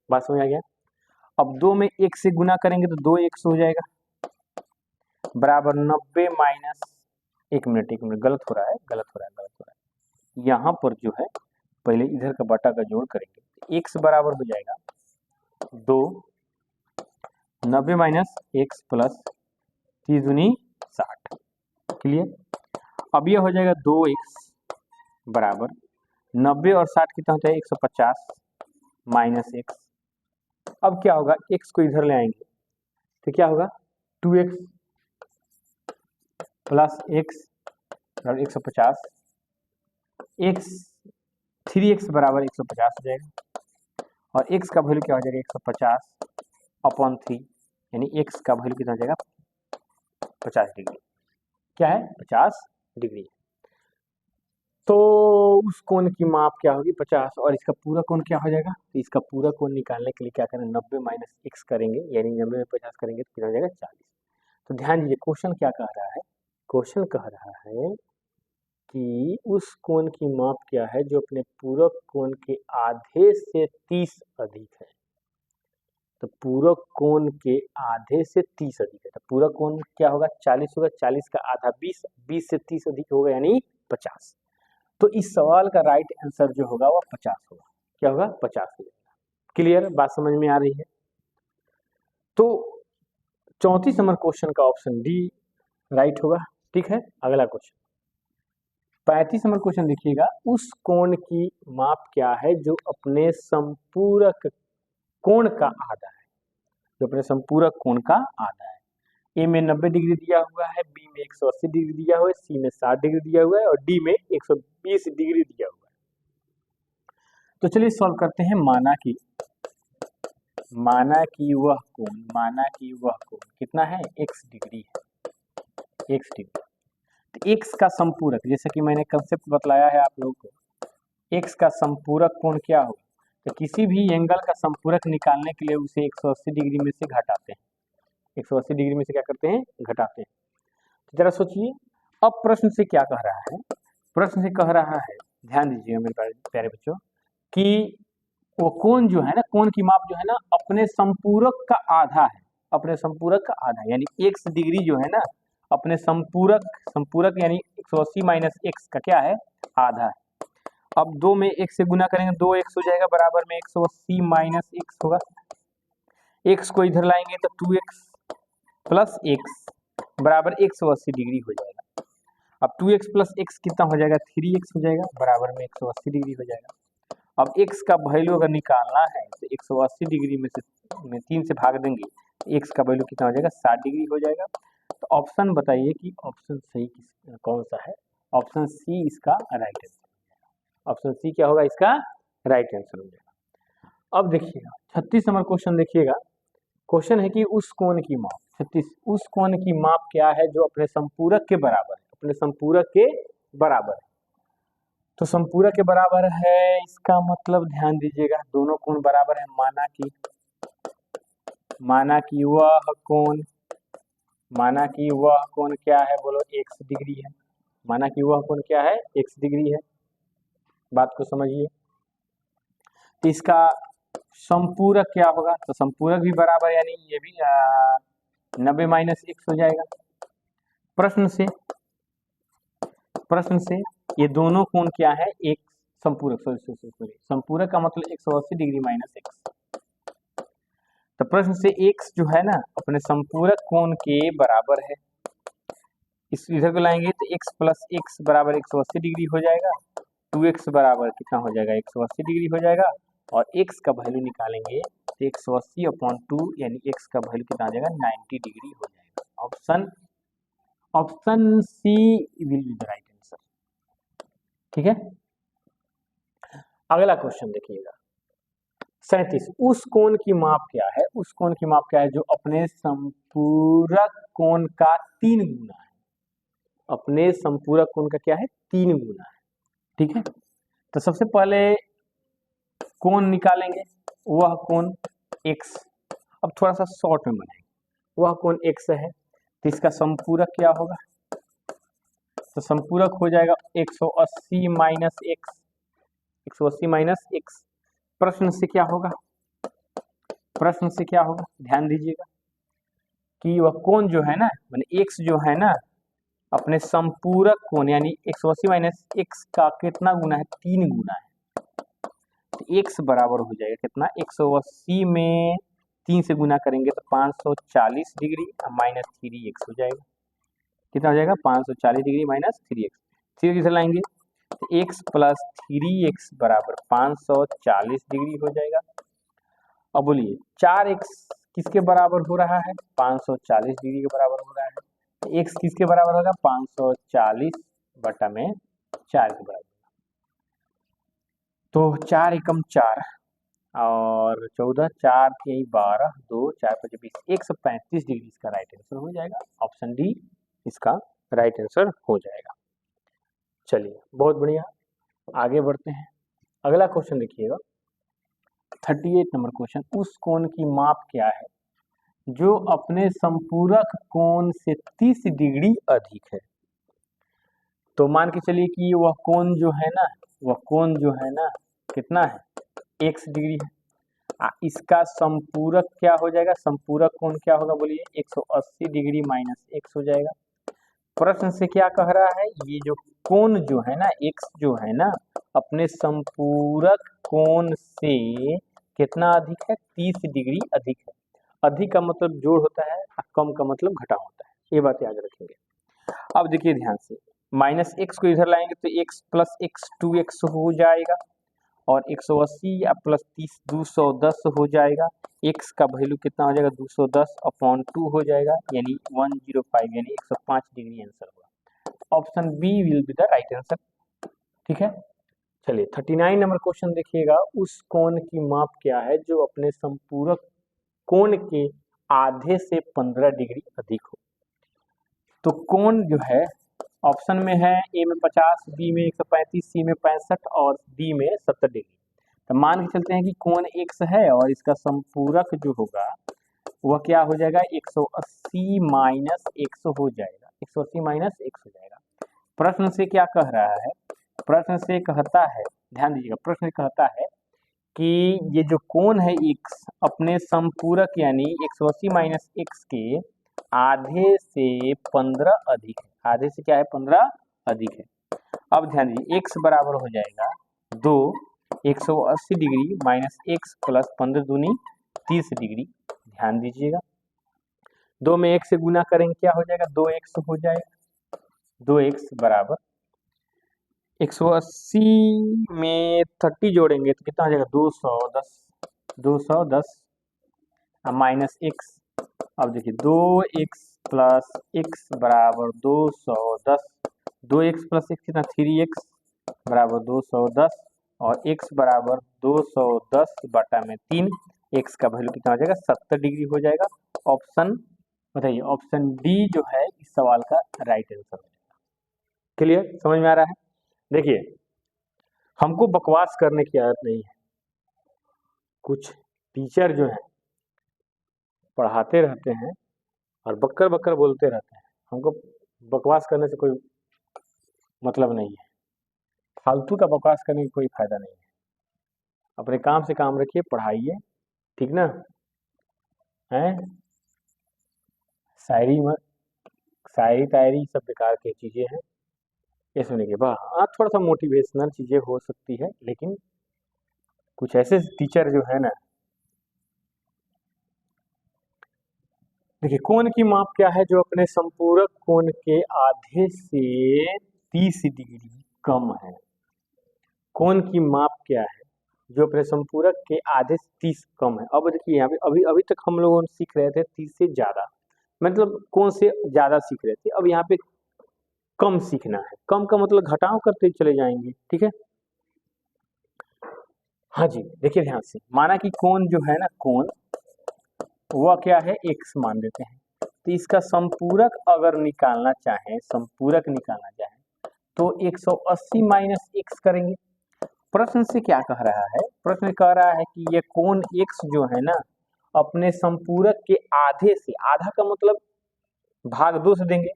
बात समझ आ गया। अब 2 में 1 से गुना करेंगे तो 2x हो जाएगा, बराबर 90 माइनस, एक मिनट गलत हो रहा है। यहाँ पर जो है पहले इधर का बटा का जोड़ करेंगे, x बराबर हो जाएगा 2, 90 माइनस x प्लस 30 दूनी 60। क्लियर। अब ये हो जाएगा 2x बराबर 90 और 60 कितना होता है 150 माइनस x। अब क्या होगा, x को इधर ले आएंगे तो क्या होगा 2x प्लस x बराबर 150, x 3x बराबर 150 हो जाएगा, और x का वैल्यू क्या हो जाएगा 150 अपॉन 3, यानी x का वैल्यू कितना हो जाएगा 50 डिग्री। क्या है 50 डिग्री। तो उस कोण की माप क्या होगी 50, और इसका पूरा कोण क्या हो जाएगा, तो इसका पूरा कोण निकालने के लिए क्या करें 90 माइनस x करेंगे, यानी 90 में 50 करेंगे तो कितना हो जाएगा 40। तो ध्यान दीजिए क्वेश्चन क्या कह रहा है, क्वेश्चन कह रहा है कि उस कोण की माप क्या है जो अपने पूरक कोण के आधे से 30 अधिक है। तो पूरक कोण के आधे से 30 अधिक है, तो पूरक कोण क्या होगा 40 होगा, 40 का आधा 20, 20 से 30 अधिक होगा यानी 50। तो इस सवाल का राइट आंसर जो होगा वो 50 होगा। क्या होगा 50 हो जाएगा। क्लियर, बात समझ में आ रही है। तो 34 नंबर क्वेश्चन का ऑप्शन डी राइट होगा। ठीक है, अगला क्वेश्चन 35 नंबर क्वेश्चन देखिएगा, उस कोण की माप क्या है जो अपने संपूरक कोण का आधा है, जो अपने संपूरक कोण का आधा है। ए में 90 डिग्री दिया हुआ है, बी में 180 डिग्री दिया हुआ है, सी में 60 डिग्री दिया हुआ है और डी में 120 डिग्री दिया हुआ है। तो चलिए सॉल्व करते हैं। माना कि वह कोण कितना है x डिग्री है, x डिग्री। तो x का संपूरक, जैसे कि मैंने कंसेप्ट बतलाया है आप लोगों को, x का संपूरक कोण क्या होगा, तो किसी भी एंगल का संपूरक निकालने के लिए उसे 180 डिग्री में से घटाते हैं, 180 डिग्री में से क्या करते हैं घटाते हैं। तो जरा सोचिए अब प्रश्न से क्या कह रहा है, प्रश्न से कह रहा है, ध्यान दीजिएगा मेरे प्यारे बच्चों, कि वो कोण जो है ना, कोण की माप जो है ना अपने संपूरक का आधा है, अपने संपूरक का आधा, यानी x डिग्री जो है ना अपने संपूरक यानी 180 माइनस x का क्या है आधा है। अब 2 में 1 से गुना करेंगे 2x हो जाएगा, बराबर में 180 माइनस x होगा, x को इधर लाएंगे तो 2x प्लस x बराबर 180 डिग्री हो जाएगा। अब 2x प्लस x कितना हो जाएगा 3x हो जाएगा, बराबर में 180 डिग्री हो जाएगा। अब x का वैल्यू अगर निकालना है तो 180 डिग्री में से 3 से भाग देंगे, x का वैल्यू कितना हो जाएगा 60 डिग्री हो जाएगा। तो ऑप्शन बताइए कि ऑप्शन सही कौन सा है। ऑप्शन सी इसका राइट आंसर, ऑप्शन सी क्या होगा इसका राइट आंसर हो जाएगा। अब देखिएगा 36 नंबर क्वेश्चन देखिएगा, क्वेश्चन है कि उस कोण की माप, 36, उस कोण की माप क्या है जो अपने संपूरक के बराबर है, अपने संपूरक के बराबर है। तो संपूरक के बराबर है, इसका मतलब ध्यान दीजिएगा दोनों कोण बराबर है। माना कि वह कोण क्या है बोलो x डिग्री है, माना कि वह कोण क्या है x डिग्री है। बात को समझिए। तो इसका संपूरक क्या होगा, तो संपूरक भी बराबर, यानी ये भी 90 माइनस x हो जाएगा। प्रश्न से ये दोनों कोण क्या है एक संपूरक, सॉरी संपूरक का मतलब 180 डिग्री माइनस x। तो प्रश्न से x जो है ना अपने संपूरक कोण के बराबर है, इस इधर को लाएंगे तो x प्लस x बराबर 180 डिग्री हो जाएगा, 2x बराबर कितना हो जाएगा 180 डिग्री हो जाएगा, और x का वैल्यू निकालेंगे तो 180 अपॉन 2 यानी x का वैल्यू कितना आ जाएगा 90 डिग्री हो जाएगा। Option C will be the right answer. ठीक है, अगला क्वेश्चन देखिएगा 37, उस कोण की माप क्या है, उस कोण की माप क्या है जो अपने संपूरक कोण का 3 गुना है, अपने संपूरक कोण का क्या है 3 गुना है। ठीक है, तो सबसे पहले कोण निकालेंगे, वह कोण x, अब थोड़ा सा शॉर्ट में बनाएंगे, वह कोण x है, तो इसका संपूरक क्या होगा तो संपूरक हो जाएगा 180 माइनस एक्स, 180 माइनस एक्स। प्रश्न से क्या होगा, प्रश्न से क्या होगा, ध्यान दीजिएगा कि वह कोण जो है ना, माने एक्स जो है ना, अपने संपूरक कोण यानी 180 माइनस एक्स का कितना गुना है, 3 गुना है। तो एक्स बराबर हो जाएगा कितना, 180 में 3 से गुना करेंगे तो 540 डिग्री माइनस 3 एक्स हो जाएगा। कितना हो जाएगा, 540 डिग्री माइनस 3 एक्स। फिर किसे लाएंगे, तो एक्स प्लस 3 एक्स बराबर 540 डिग्री हो जाएगा। अब बोलिए 4x किसके बराबर हो रहा है, 540 डिग्री के बराबर हो रहा है। x किसके बराबर होगा, 540 बटा में 4 के बराबर। तो 4 एकम 4 और 14, 4 3 12, 2 4 5 20, 135 डिग्री इसका राइट आंसर हो जाएगा। ऑप्शन डी इसका राइट आंसर हो जाएगा। चलिए बहुत बढ़िया, आगे बढ़ते हैं। अगला क्वेश्चन देखिएगा, 38 नंबर क्वेश्चन। उस कोण की माप क्या है जो अपने संपूरक कोण से 30 डिग्री अधिक है। तो मान के चलिए कि वह कोण जो है ना, वह कोण जो है ना कितना है, x डिग्री है। इसका संपूरक क्या हो जाएगा, संपूरक कोण क्या होगा बोलिए, 180 डिग्री माइनस x हो जाएगा। प्रश्न से क्या कह रहा है, ये जो कोण जो है ना, x जो है ना, अपने संपूरक कोण से कितना अधिक है, 30 डिग्री अधिक है। अधिक का मतलब जोड़ होता है और कम का मतलब घटा होता है, ये बात याद रखेंगे। अब देखिए ध्यान से, माइनस एक्स को इधर लाएंगे तो x प्लस एक्स 2x हो जाएगा और 180 या प्लस 30 210 हो जाएगा। x का वैल्यू कितना हो जाएगा, 210 अपॉन 2 हो जाएगा, यानी 105 यानी 105 डिग्री आंसर होगा। Option B will be the right answer. ठीक है, चलिए 39 नंबर क्वेश्चन देखिएगा। उस कोण की माप क्या है जो अपने संपूरक कोण के आधे से 15 डिग्री अधिक हो। तो कोण जो है ऑप्शन में है, ए में 50, बी में 135, सी में 65 और डी में 70 डिग्री। तो मान के चलते हैं कि कोण x है और इसका संपूरक जो होगा वह क्या हो जाएगा, 180 माइनस एक्स हो जाएगा, 180 माइनस एक्स हो जाएगा। प्रश्न से क्या कह रहा है, प्रश्न से कहता है, ध्यान दीजिएगा, प्रश्न कहता है कि ये जो कोण है x अपने संपूरक यानी 180 माइनस एक्स के आधे से 15 अधिक है। आधे से क्या है, 15 अधिक है। अब ध्यान दीजिए, x बराबर हो जाएगा 2, 180 डिग्री माइनस एक्स प्लस 15 दूनी 30 डिग्री। ध्यान दीजिएगा, 2 में 1 से गुना करेंगे क्या हो जाएगा, 2x हो जाएगा। 2x बराबर 180 में 30 जोड़ेंगे तो कितना हो जाएगा, 210 माइनस एक्स। अब देखिए 2x प्लस एक्स बराबर 210, 2x प्लस एक्स कितना, 3x बराबर 210 और x बराबर 210 बटा में 3, x का वैल्यू कितना हो जाएगा, 70 डिग्री हो जाएगा। ऑप्शन बताइए, ऑप्शन डी जो है इस सवाल का राइट आंसर हो जाएगा। क्लियर, समझ में आ रहा है। देखिए हमको बकवास करने की आदत नहीं है, कुछ टीचर जो है पढ़ाते रहते हैं और बक्कर बक्कर बोलते रहते हैं, हमको बकवास करने से कोई मतलब नहीं है, फालतू का बकवास करने की कोई फायदा नहीं है। अपने काम से काम रखिए, पढ़ाइए, ठीक ना है। शायरी मत, शायरी तायरी सब बेकार की चीज़ें हैं, ये सुनने के बाद हाँ थोड़ा सा मोटिवेशनल चीज़ें हो सकती है, लेकिन कुछ ऐसे टीचर जो है ना, देखिए कोण की माप क्या है जो अपने संपूरक कोण के आधे से 30 डिग्री कम है। कोण की माप क्या है जो अपने संपूरक के आधे से 30 कम है। अब देखिए यहाँ पे अभी अभी तक हम लोगों ने सीख रहे थे 30 से ज्यादा, मतलब कोण से ज्यादा सीख रहे थे। अब यहाँ पे कम सीखना है, कम का मतलब घटाव करते चले जाएंगे, ठीक है। हाँ जी, देखिए ध्यान से, माना कि कोण जो है ना, कोण वह क्या है, x मान देते हैं। तो इसका संपूरक अगर निकालना चाहें, संपूरक निकालना चाहें तो 180 माइनस एक्स करेंगे। प्रश्न से क्या कह रहा है, प्रश्न कह रहा है कि ये कोण x जो है ना अपने संपूरक के आधे से, आधा का मतलब भाग 2 से देंगे,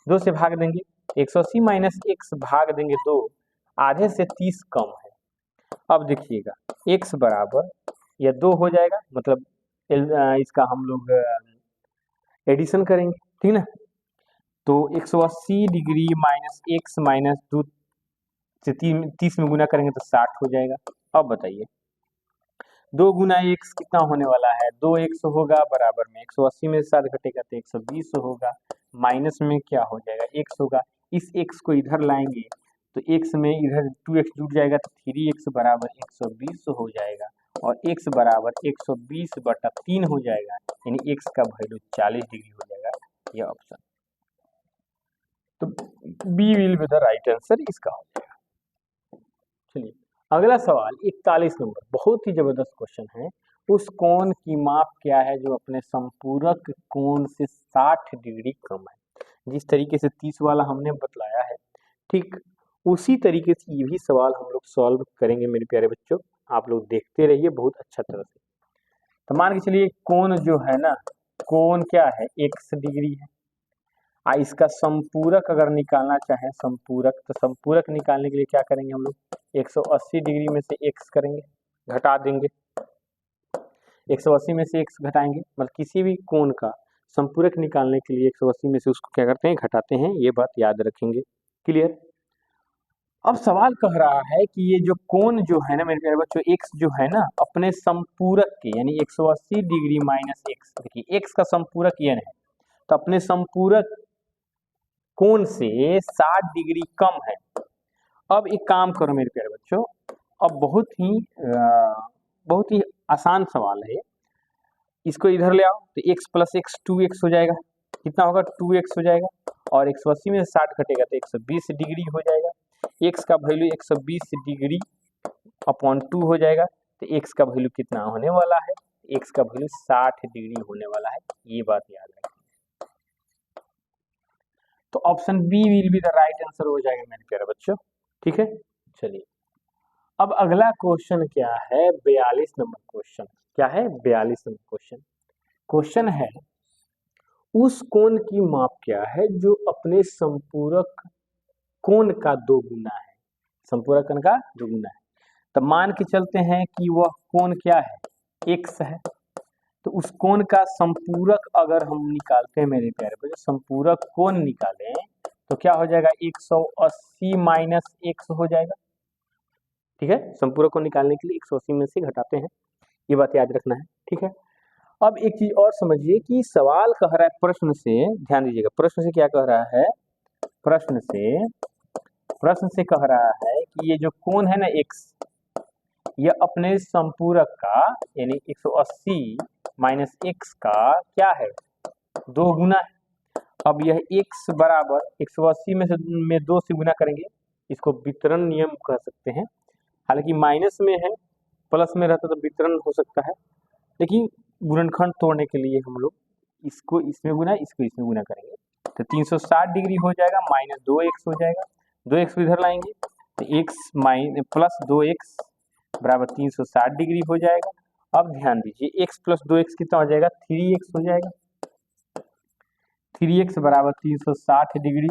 2 से भाग देंगे 180 माइनस एक्स भाग देंगे 2, आधे से 30 कम है। अब देखिएगा x बराबर यह 2 हो जाएगा, मतलब इसका हम लोग एडिशन करेंगे, ठीक ना। तो 180 डिग्री माइनस एक्स माइनस 2 से 30 में गुना करेंगे तो 60 हो जाएगा। अब बताइए 2 गुना एक्स कितना होने वाला है, 2x होगा, बराबर में 180 में 7 घटेगा तो 120 होगा, माइनस में क्या हो जाएगा x होगा। इस x को इधर लाएंगे तो x में इधर 2x जुड़ जाएगा तो 3x बराबर 120 हो जाएगा, और x बराबर 120/3 हो जाएगा, यानी x का वैल्यू 40 डिग्री हो जाएगा। यह ऑप्शन, तो B will be the right answer इसका हो जाएगा। चलिए अगला सवाल 41 नंबर, बहुत ही जबरदस्त क्वेश्चन है। उस कोण की माप क्या है जो अपने संपूरक कोण से 60 डिग्री कम है। जिस तरीके से 30 वाला हमने बतलाया है, ठीक उसी तरीके से ये भी सवाल हम लोग सॉल्व करेंगे मेरे प्यारे बच्चों। आप लोग देखते रहिए बहुत अच्छा तरह से। तो मान के चलिए कोण जो है ना, कोण क्या है, x डिग्री है। इसका संपूरक अगर निकालना चाहे संपूरक, तो संपूरक निकालने के लिए क्या करेंगे हम लोग, 180 डिग्री में से x करेंगे, घटा देंगे। 180 में से x घटाएंगे, मतलब किसी भी कोण का संपूरक निकालने के लिए 180 में से उसको क्या करते हैं, घटाते हैं। ये बात याद रखेंगे, क्लियर। अब सवाल कह रहा है कि ये जो कोण जो है ना मेरे प्यारे बच्चों, x जो है ना अपने संपूरक के, यानी 180 डिग्री माइनस x, देखिए x का संपूरक n है, तो अपने संपूरक कोण से 60 डिग्री कम है। अब एक काम करो मेरे प्यारे बच्चों, अब बहुत ही आसान सवाल है, इसको इधर ले आओ तो x प्लस एक्स 2x हो जाएगा, कितना होगा 2x हो जाएगा, और 180 में से 60 घटेगा तो 120 डिग्री हो जाएगा। x का वैल्यू 120 डिग्री अपॉन 2 हो जाएगा, तो x का वैल्यू कितना होने वाला है, x का वैल्यू 60 डिग्री होने वाला है। ये बात याद रखें, तो option B will be the right answer हो जाएगा मेरे प्यारे बच्चों, ठीक है। चलिए अब अगला क्वेश्चन क्या है, 42 नंबर क्वेश्चन। क्या है 42 नंबर क्वेश्चन, क्वेश्चन है उस कोण की माप क्या है जो अपने संपूरक कोण का 2 गुना है, संपूरक कोण का 2 गुना है। तो मान के चलते हैं कि वह कोण क्या है, x है, तो उस कोण का संपूरक अगर हम निकालते हैं मेरे प्यारे बच्चों, संपूरक कोण निकालें तो क्या हो जाएगा, 180 माइनस एक्स हो जाएगा, ठीक है। संपूरक कोण निकालने के लिए 180 में से घटाते हैं, ये बात याद रखना है, ठीक है। अब एक चीज और समझिए कि सवाल कह रहा है, प्रश्न से ध्यान दीजिएगा, प्रश्न से क्या कह रहा है, प्रश्न से कह रहा है कि ये जो कोण है ना x, ये अपने संपूरक का यानी 180 माइनस एक्स का क्या है, 2 गुना है। अब यह x बराबर 180 में से 2 से गुना करेंगे, इसको वितरण नियम कह सकते हैं। हालांकि माइनस में है, प्लस में रहता तो वितरण हो सकता है, लेकिन गुणनखंड तोड़ने के लिए हम लोग इसको इसमें गुना, इसको इसमें गुना करेंगे, तो 360 डिग्री हो जाएगा, माइनस 2x हो जाएगा, 2x इधर लाएंगे तो x प्लस 2x बराबर 360 डिग्री हो जाएगा। अब ध्यान दीजिए x प्लस 2x कितना हो जाएगा, 3x हो जाएगा, 3x बराबर 360 डिग्री,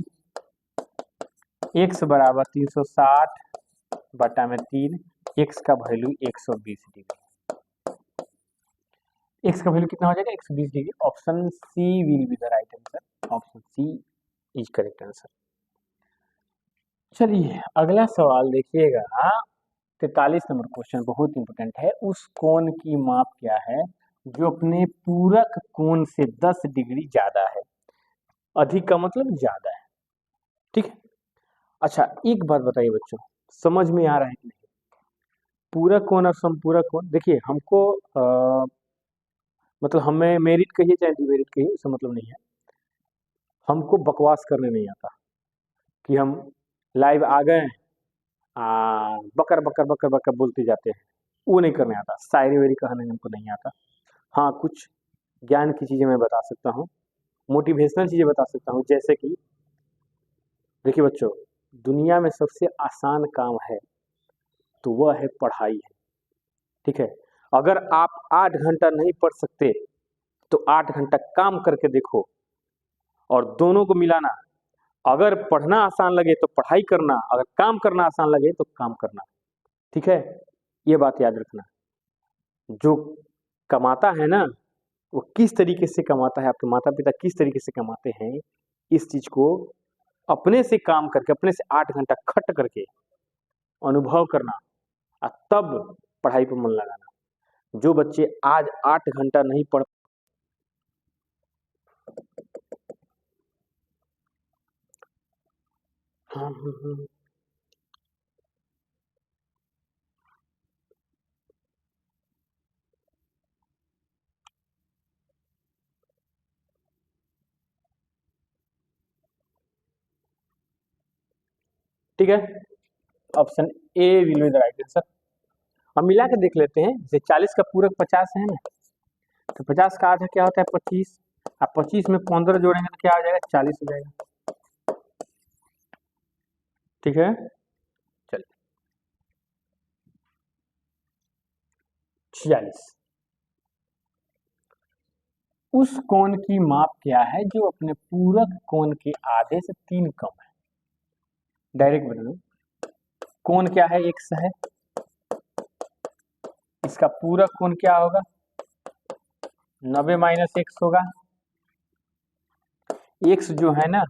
x बराबर 360/3, x का वैल्यू 120 डिग्री, x का वैल्यू कितना हो जाएगा 120 degree. Option C will be the right answer, option C is correct answer. चलिए अगला सवाल देखिएगा, 43 नंबर क्वेश्चन बहुत इंपोर्टेंट है। उस कोण की माप क्या है जो अपने पूरक कोण से 10 डिग्री ज्यादा है, अधिक का मतलब ज्यादा है, ठीक है। अच्छा एक बात बताइए बच्चों, समझ में आ रहा है कि नहीं, पूरक कोण और संपूरक कोण, देखिए हमको मतलब हमें मेरिट कहिए चाहे डिमेरिट कहिए, उससे मतलब नहीं है, हमको बकवास करने नहीं आता कि हम लाइव आ गए बकर बकर बकर बकर बोलते जाते हैं, वो नहीं करने आता, शायरी वायरी कहने हमको नहीं आता। हाँ कुछ ज्ञान की चीज़ें मैं बता सकता हूँ, मोटिवेशनल चीज़ें बता सकता हूँ, जैसे कि देखिए बच्चों, दुनिया में सबसे आसान काम है तो वह है पढ़ाई है, ठीक है। अगर आप 8 घंटा नहीं पढ़ सकते तो 8 घंटा काम करके देखो, और दोनों को मिलाना, अगर पढ़ना आसान लगे तो पढ़ाई करना, अगर काम करना आसान लगे तो काम करना। ठीक है, ये बात याद रखना। जो कमाता है ना, वो किस तरीके से कमाता है, आपके माता पिता किस तरीके से कमाते हैं, इस चीज को अपने से काम करके, अपने से 8 घंटा खट करके अनुभव करना और तब पढ़ाई पर मन लगाना। जो बच्चे आज 8 घंटा नहीं पढ़ हाँ, ठीक है, option A will be the right answer. हम मिला के देख लेते हैं, जैसे 40 का पूरक 50 है ना, तो 50 का आधा क्या होता है 25, अब 25 में 15 जोड़ेंगे तो क्या हो जाएगा 40 हो जाएगा। ठीक है, चलिए 46। उस कोण की माप क्या है जो अपने पूरक कोण के आधे से 3 कम है। डायरेक्ट बता दो, कोण क्या है, एक्स है, इसका पूरक कोण क्या होगा 90 माइनस एक्स होगा। एक्स जो है ना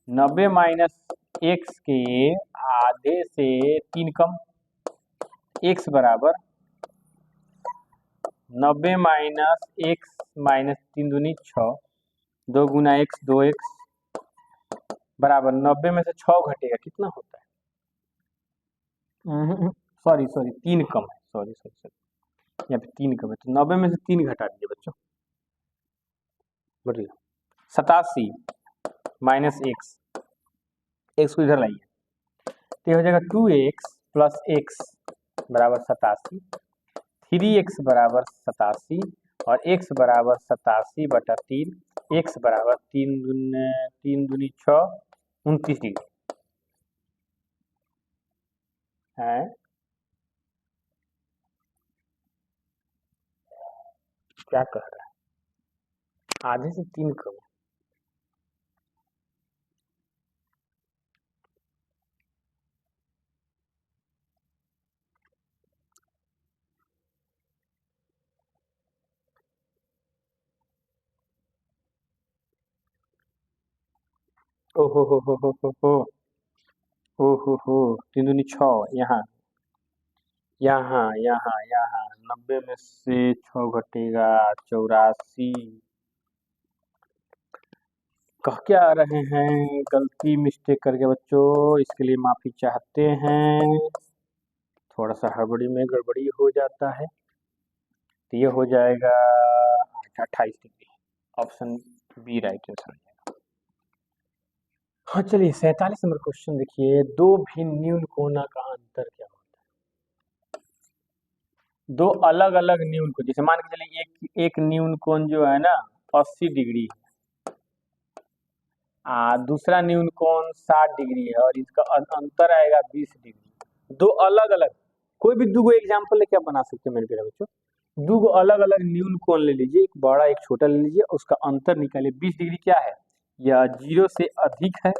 90 माइनस एक्स के आधे से 3 कम, एक्स बराबर 90 माइनस एक्स माइनस 3 दूनी 6, 2 गुना एक्स 2x बराबर 90 में से 6 घटेगा कितना होता है, सॉरी सॉरी 3 कम है, सॉरी सॉरी सॉरी, यहाँ पे 3 कम है, तो 90 में से 3 घटा दीजिए बच्चों, बढ़िया 87 माइनस एक्स, एक्स को इधर लाइए, तो हो जाएगा 2x प्लस एक्स बराबर 87, 3x बराबर 87 और x बराबर 87/3, x बराबर 3 दूनी 6, 29 डिग्री है। क्या कह रहा है, आधे से 3 कम। ओहो हो 3 दूनी 6, यहाँ यहाँ यहाँ यहाँ 90 में से 6 घटेगा 84। कह क्या रहे हैं, गलती मिस्टेक करके बच्चों, इसके लिए माफी चाहते हैं, थोड़ा सा हड़बड़ी में गड़बड़ी हो जाता है, तो ये हो जाएगा 28 degree, option B right answer. हाँ चलिए 47 नंबर क्वेश्चन देखिए, दो भिन्न न्यून कोणों का अंतर क्या होता है। दो अलग अलग न्यून कोण, जैसे मान के चलिए एक न्यून कोण जो है ना 80 डिग्री है, दूसरा न्यून कोण 60 डिग्री है और इसका अंतर आएगा 20 डिग्री। दो अलग अलग, कोई भी दो एग्जाम्पल लेके आप बना सकते हैं मेरे प्यारे बच्चों। दो अलग अलग न्यून कोण ले लीजिए, एक बड़ा एक छोटा ले लीजिए, उसका अंतर निकालिए। 20 डिग्री क्या है, या 0 से अधिक है,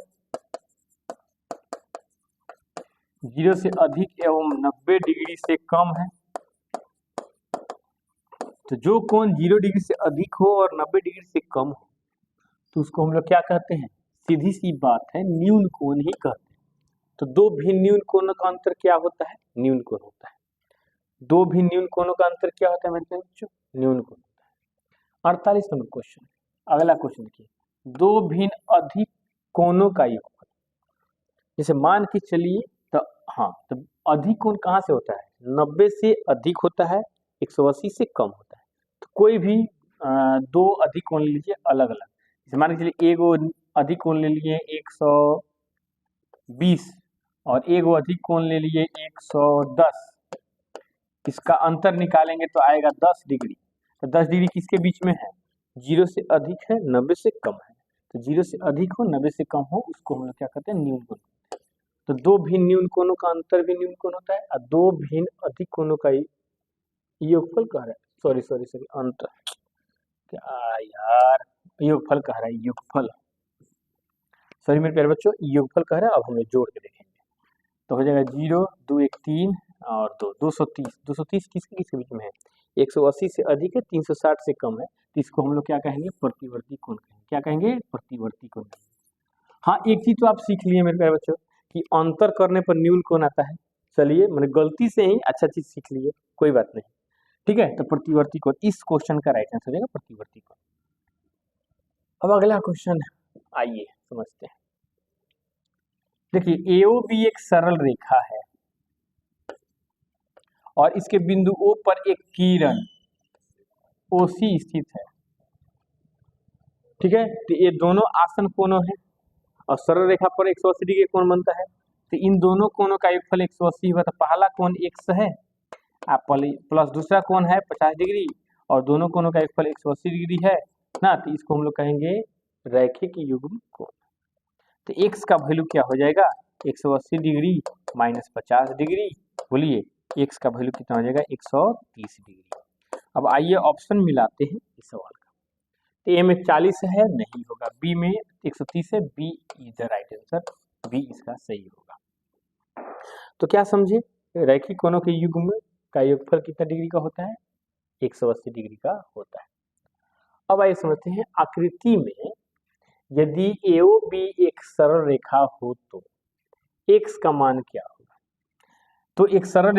0 से अधिक एवं 90 डिग्री से कम है। तो जो कोण 0 डिग्री से अधिक हो और 90 डिग्री से कम हो तो उसको हम लोग क्या कहते हैं, सीधी सी बात है न्यून कोण ही कहते हैं। तो दो भिन्न न्यून कोणों का अंतर क्या होता है, न्यून कोण होता है। दो भिन्न न्यून कोणों का अंतर क्या होता है मेरे प्यारे बच्चों, न्यून कोण होता है। 48 नंबर क्वेश्चन, अगला क्वेश्चन देखिए, दो भिन्न अधिक कोणों का योगफल। जैसे मान के चलिए, तो हाँ, तो अधिक कोण कहाँ से होता है, 90 से अधिक होता है, 180 से कम होता है। तो कोई भी दो अधिक कोण ले लीजिए अलग अलग, जैसे मान के चलिए एगो अधिक कोण ले लिए 120 और एगो अधिक कोण ले लिए 110, इसका अंतर निकालेंगे तो आएगा 10 डिग्री। तो 10 डिग्री किसके बीच में है, 0 से अधिक है 90 से कम है। तो 0 से अधिक हो 90 से कम हो उसको हम लोग क्या कहते हैं, न्यून कोण। तो दो भिन्न न्यून कोणों का अंतर भी न्यून कोण होता है और दो भिन्न अधिक कोणों का योगफल कह रहा है, सॉरी सॉरी सॉरी अंतर, क्या यार योगफल कह रहा है, योगफल सॉरी मेरे प्यारे बच्चों, योगफल कह रहे हैं, अब हम लोग जोड़ के देखेंगे। तो हो जाएगा 0 2 1 3 और 2 230। 230 किसके किसके बीच में है? 180 से अधिक है, 360 से कम है, तो इसको हम लोग क्या कहेंगे? प्रतिवर्ती कोण कहेंगे। क्या कहेंगे? प्रतिवर्ती कोण। हाँ, एक चीज तो आप सीख लिए मेरे प्यारे बच्चों कि अंतर करने पर न्यून कोण आता है। चलिए, मैंने गलती से ही अच्छा चीज सीख लिए, कोई बात नहीं। ठीक है, तो प्रतिवर्ती कोण इस क्वेश्चन का राइट आंसर हो जाएगा प्रतिवर्ती कोण। अब अगला क्वेश्चन आइए समझते हैं। देखिए, AOB एक सरल रेखा है और इसके बिंदु O पर एक किरण OC स्थित है। ठीक है, तो ये दोनों आसन कोणों हैं और सरल रेखा पर 180 डिग्री कोण बनता है। तो इन दोनों कोणों का योगफल 180 हुआ, तो पहला कोण x है आप प्लस दूसरा कोण है 50 डिग्री और दोनों कोणों का योगफल 180 डिग्री है ना, तो इसको हम लोग कहेंगे रैखिक युग्म कोण। तो x का वैल्यू क्या हो जाएगा? 180 डिग्री माइनस 50 डिग्री, बोलिए x का वैल्यू कितना हो जाएगा? 130 डिग्री। अब आइए ऑप्शन मिलाते हैं इस सवाल का। तो ए में 40 है, नहीं होगा। बी में 130 है, B is the right answer, B इसका सही होगा। तो क्या समझे? रैखिक कोणों के युग्म का योगफल कितना डिग्री का होता है? 180 डिग्री का होता है। अब आइए समझते हैं, आकृति में यदि AOB एक सरल रेखा हो तो x का मान क्या होगा? तो एक सरल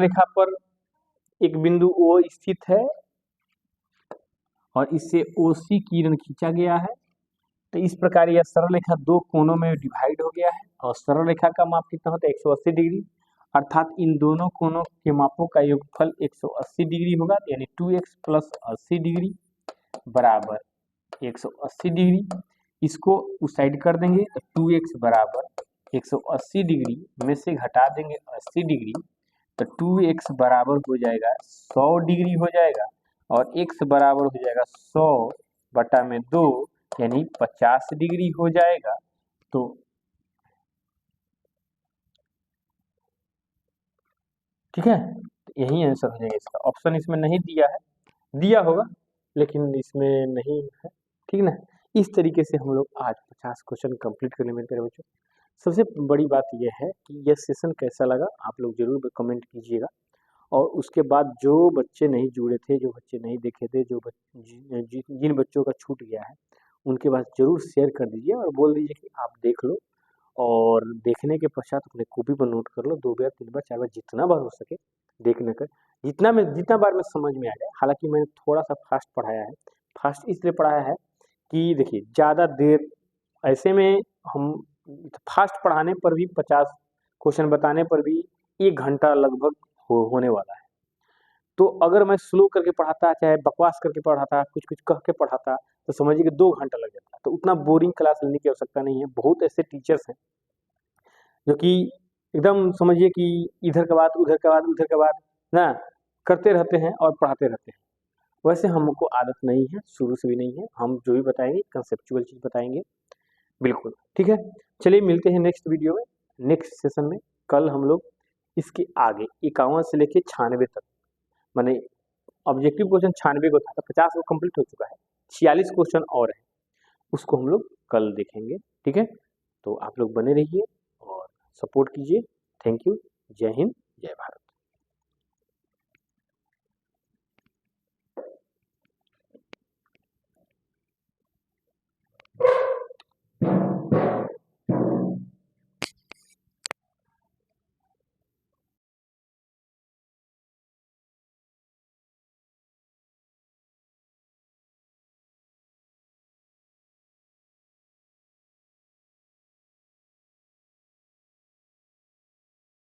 रेखा पर एक बिंदु O स्थित है और इससे OC किरण खींचा गया है। तो इस प्रकार यह सरल रेखा दो कोनों में डिवाइड हो गया है और सरल रेखा का माप कितना होता है? 180 डिग्री, अर्थात इन दोनों कोनों के मापों का योगफल 180 डिग्री होगा, यानी 2x प्लस 80 डिग्री बराबर 180 डिग्री। इसको उस साइड कर देंगे तो 2x बराबर 180 डिग्री में से घटा देंगे 80 डिग्री, तो 2x बराबर हो जाएगा 100 डिग्री हो जाएगा और x बराबर हो जाएगा 100 बटा में 2 यानी 50 डिग्री हो जाएगा। तो ठीक है, यही आंसर हो जाएगा इसका। ऑप्शन इसमें नहीं दिया है, दिया होगा लेकिन इसमें नहीं है। ठीक ना, इस तरीके से हम लोग आज 50 क्वेश्चन कंप्लीट कर लेंगे मेरे बच्चों। सबसे बड़ी बात यह है कि यह सेशन कैसा लगा आप लोग जरूर कमेंट कीजिएगा और उसके बाद जो बच्चे नहीं जुड़े थे, जो बच्चे नहीं देखे थे, जिन बच्चों का छूट गया है उनके पास जरूर शेयर कर दीजिए और बोल दीजिए कि आप देख लो और देखने के पश्चात अपने कॉपी पर नोट कर लो, 2 बार 3 बार 4 बार जितना बार हो सके देखने का, जितना बार में समझ में आ जाए। हालांकि मैंने थोड़ा सा फास्ट पढ़ाया है, फास्ट इसलिए पढ़ाया है कि देखिए ज़्यादा देर ऐसे में हम फास्ट पढ़ाने पर भी 50 क्वेश्चन बताने पर भी 1 घंटा लगभग होने वाला है। तो अगर मैं स्लो करके पढ़ाता, चाहे बकवास करके पढ़ाता, कुछ कह के पढ़ाता, तो समझिए कि 2 घंटा लग जाता। तो उतना बोरिंग क्लास लेने की आवश्यकता नहीं है। बहुत ऐसे टीचर्स हैं जो कि एकदम समझिए कि इधर का बात उधर का बात उधर का बात ना करते रहते हैं और पढ़ाते रहते हैं। वैसे हमको आदत नहीं है, शुरू से भी नहीं है। हम जो भी बताएंगे कंसेप्चुअल चीज़ बताएंगे, बिल्कुल ठीक है। चलिए मिलते हैं नेक्स्ट वीडियो में, नेक्स्ट सेशन में। कल हम लोग इसके आगे 51 से लेके 96 तक, माने ऑब्जेक्टिव क्वेश्चन 96 को था, 50 वो कंप्लीट हो चुका है, 46 क्वेश्चन और है, उसको हम लोग कल देखेंगे। ठीक है, तो आप लोग बने रहिए और सपोर्ट कीजिए। Thank you. जय हिंद, जय भारत।